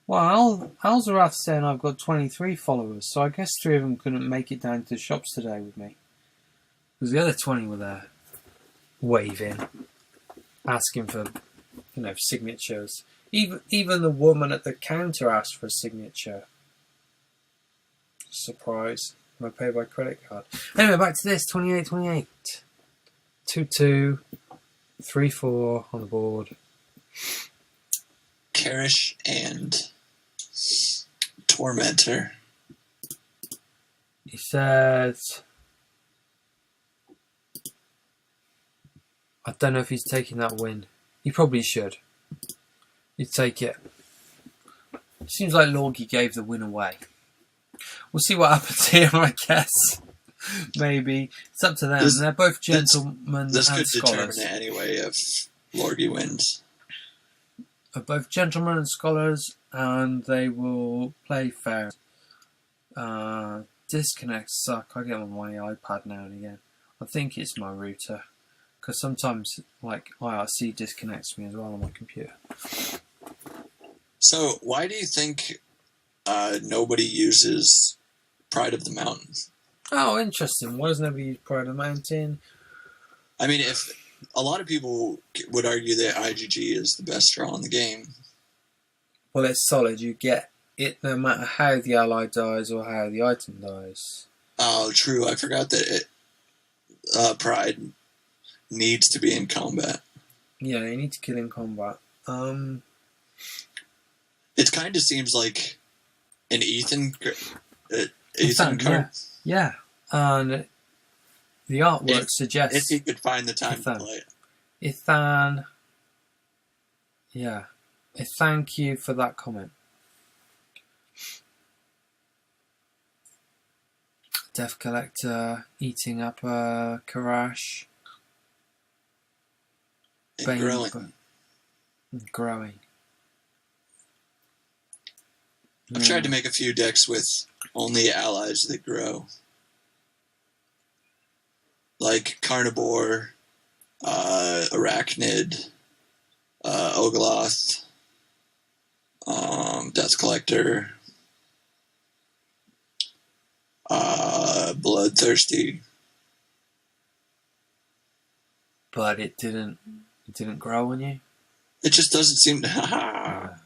Well, Alzarath saying I've got 23 followers, so I guess 3 of them couldn't make it down to the shops today with me. Because the other 20 were there, waving, asking for, signatures. Even the woman at the counter asked for a signature. Surprise. I pay by credit card. Anyway, back to this, 28-28. 2-2, 3-4 on the board. Karish and Tormentor. He says, I don't know if he's taking that win. He probably should. He'd take it. Seems like Logi gave the win away. We'll see what happens here, I guess. Maybe. It's up to them. They're both gentlemen this and could scholars. determine it anyway if Logi wins. They're both gentlemen and scholars, and they will play fair. Disconnects suck. I get them on my iPad now and again. I think it's my router, because sometimes IRC disconnects me as well on my computer. So why do you think nobody uses Pride of the Mountain? Oh, interesting. Why does nobody use Pride of the Mountain? I mean, if a lot of people would argue that IGG is the best draw in the game. Well, it's solid. You get it no matter how the ally dies or how the item dies. Oh, true. I forgot that Pride needs to be in combat. Yeah, you need to kill in combat. It kind of seems like an Ethan card. Yeah. And the artwork suggests... If he could find the time to play it. Ethan... Yeah. Thank you for that comment. Death Collector eating up Karash. And growing. Growing. I've tried to make a few decks with only allies that grow. Like Carnivore, Arachnid, Ogloth, Death Collector, Bloodthirsty. But it didn't grow on you? It just doesn't seem to... Yeah.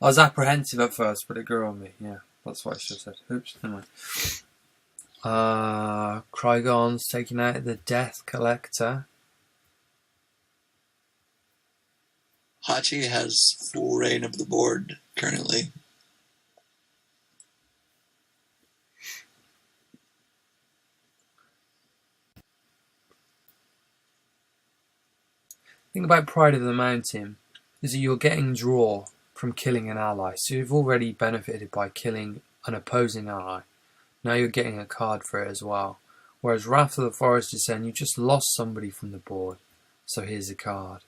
I was apprehensive at first, but it grew on me. Yeah, that's what I should have said. Oops, never mind. Krygon's taking out the Death Collector. Hachi has full reign of the board currently. The thing about Pride of the Mountain is that you're getting draw from killing an ally. So you've already benefited by killing an opposing ally. Now you're getting a card for it as well. Whereas Wrath of the Forest is saying you just lost somebody from the board, so here's a card.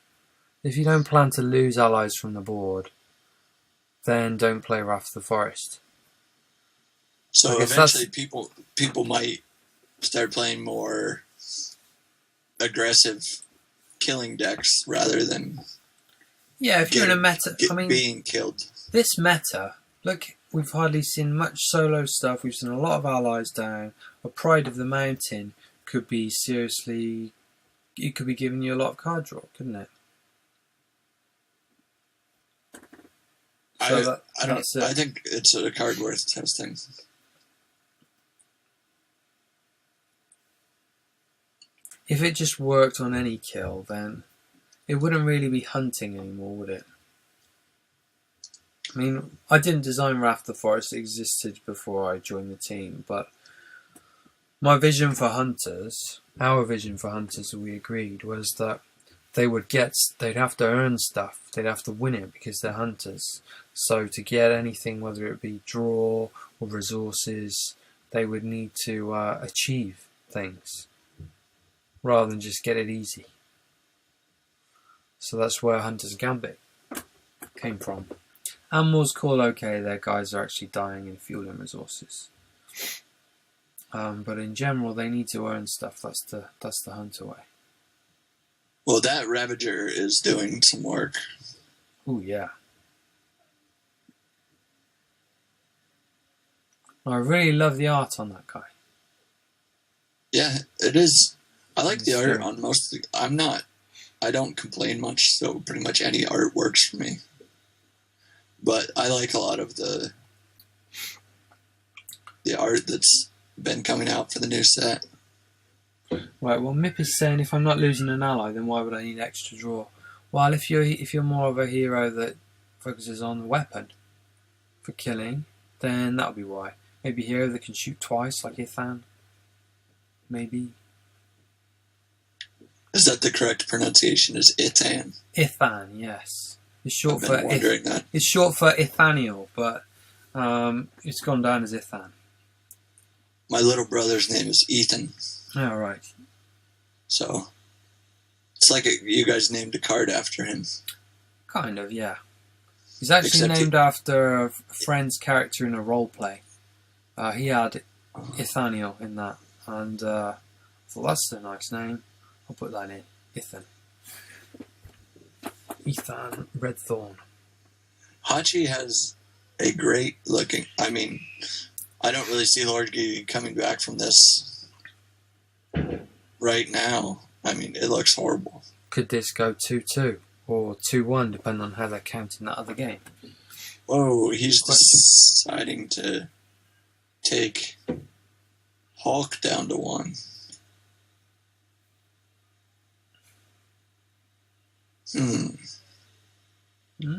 If you don't plan to lose allies from the board, then don't play Wrath of the Forest. So eventually people might start playing more aggressive killing decks rather than if you're in a meta, being killed. This meta, look, we've hardly seen much solo stuff. We've seen a lot of allies down. A Pride of the Mountain could be seriously, it could be giving you a lot of card draw, couldn't it? So I think it's a card worth testing. If it just worked on any kill, then it wouldn't really be hunting anymore, would it? I mean, I didn't design Wrath of the Forest. It existed before I joined the team, but my vision for hunters, our vision for hunters, we agreed, was that they'd have to earn stuff. They'd have to win it because they're hunters. So to get anything, whether it be draw or resources, they would need to achieve things rather than just get it easy. So that's where Hunter's Gambit came from. Admiral's Call, okay, their guys are actually dying in fuel and resources. But in general, they need to earn stuff. That's the Hunter way. Well, that Ravager is doing some work. Oh yeah. I really love the art on that guy. Yeah, it is. I like the art on most of the... I don't complain much, so pretty much any art works for me. But I like a lot of the art that's been coming out for the new set. Right, well, Mip is saying if I'm not losing an ally, then why would I need extra draw? Well, if you're more of a hero that focuses on the weapon for killing, then that'll be why. Maybe a hero that can shoot twice, like Ithan. Maybe. Is that the correct pronunciation? Is Ithan? Ithan, yes. It's short for that. It's short for Ithaniel, but it's gone down as Ithan. My little brother's name is Ethan. Oh, right. So it's like you guys named a card after him. Kind of, yeah. He's actually named after a friend's character in a roleplay. He had Ithaniel in that, and I thought that's a nice name. I'll put that in. Ethan Redthorn. Hachi has a great looking... I mean, I don't really see Lord Gi coming back from this right now. I mean, it looks horrible. Could this go 2-2 or 2-1, depending on how they're counting that other game? Whoa, he's deciding to take Hulk down to 1.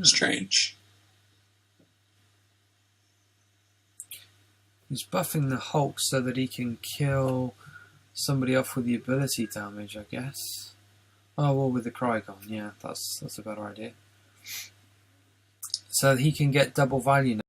Strange. He's buffing the Hulk so that he can kill somebody off with the ability damage, I guess. Oh, well, with the Krygon, yeah, that's a better idea. so he can get double value now.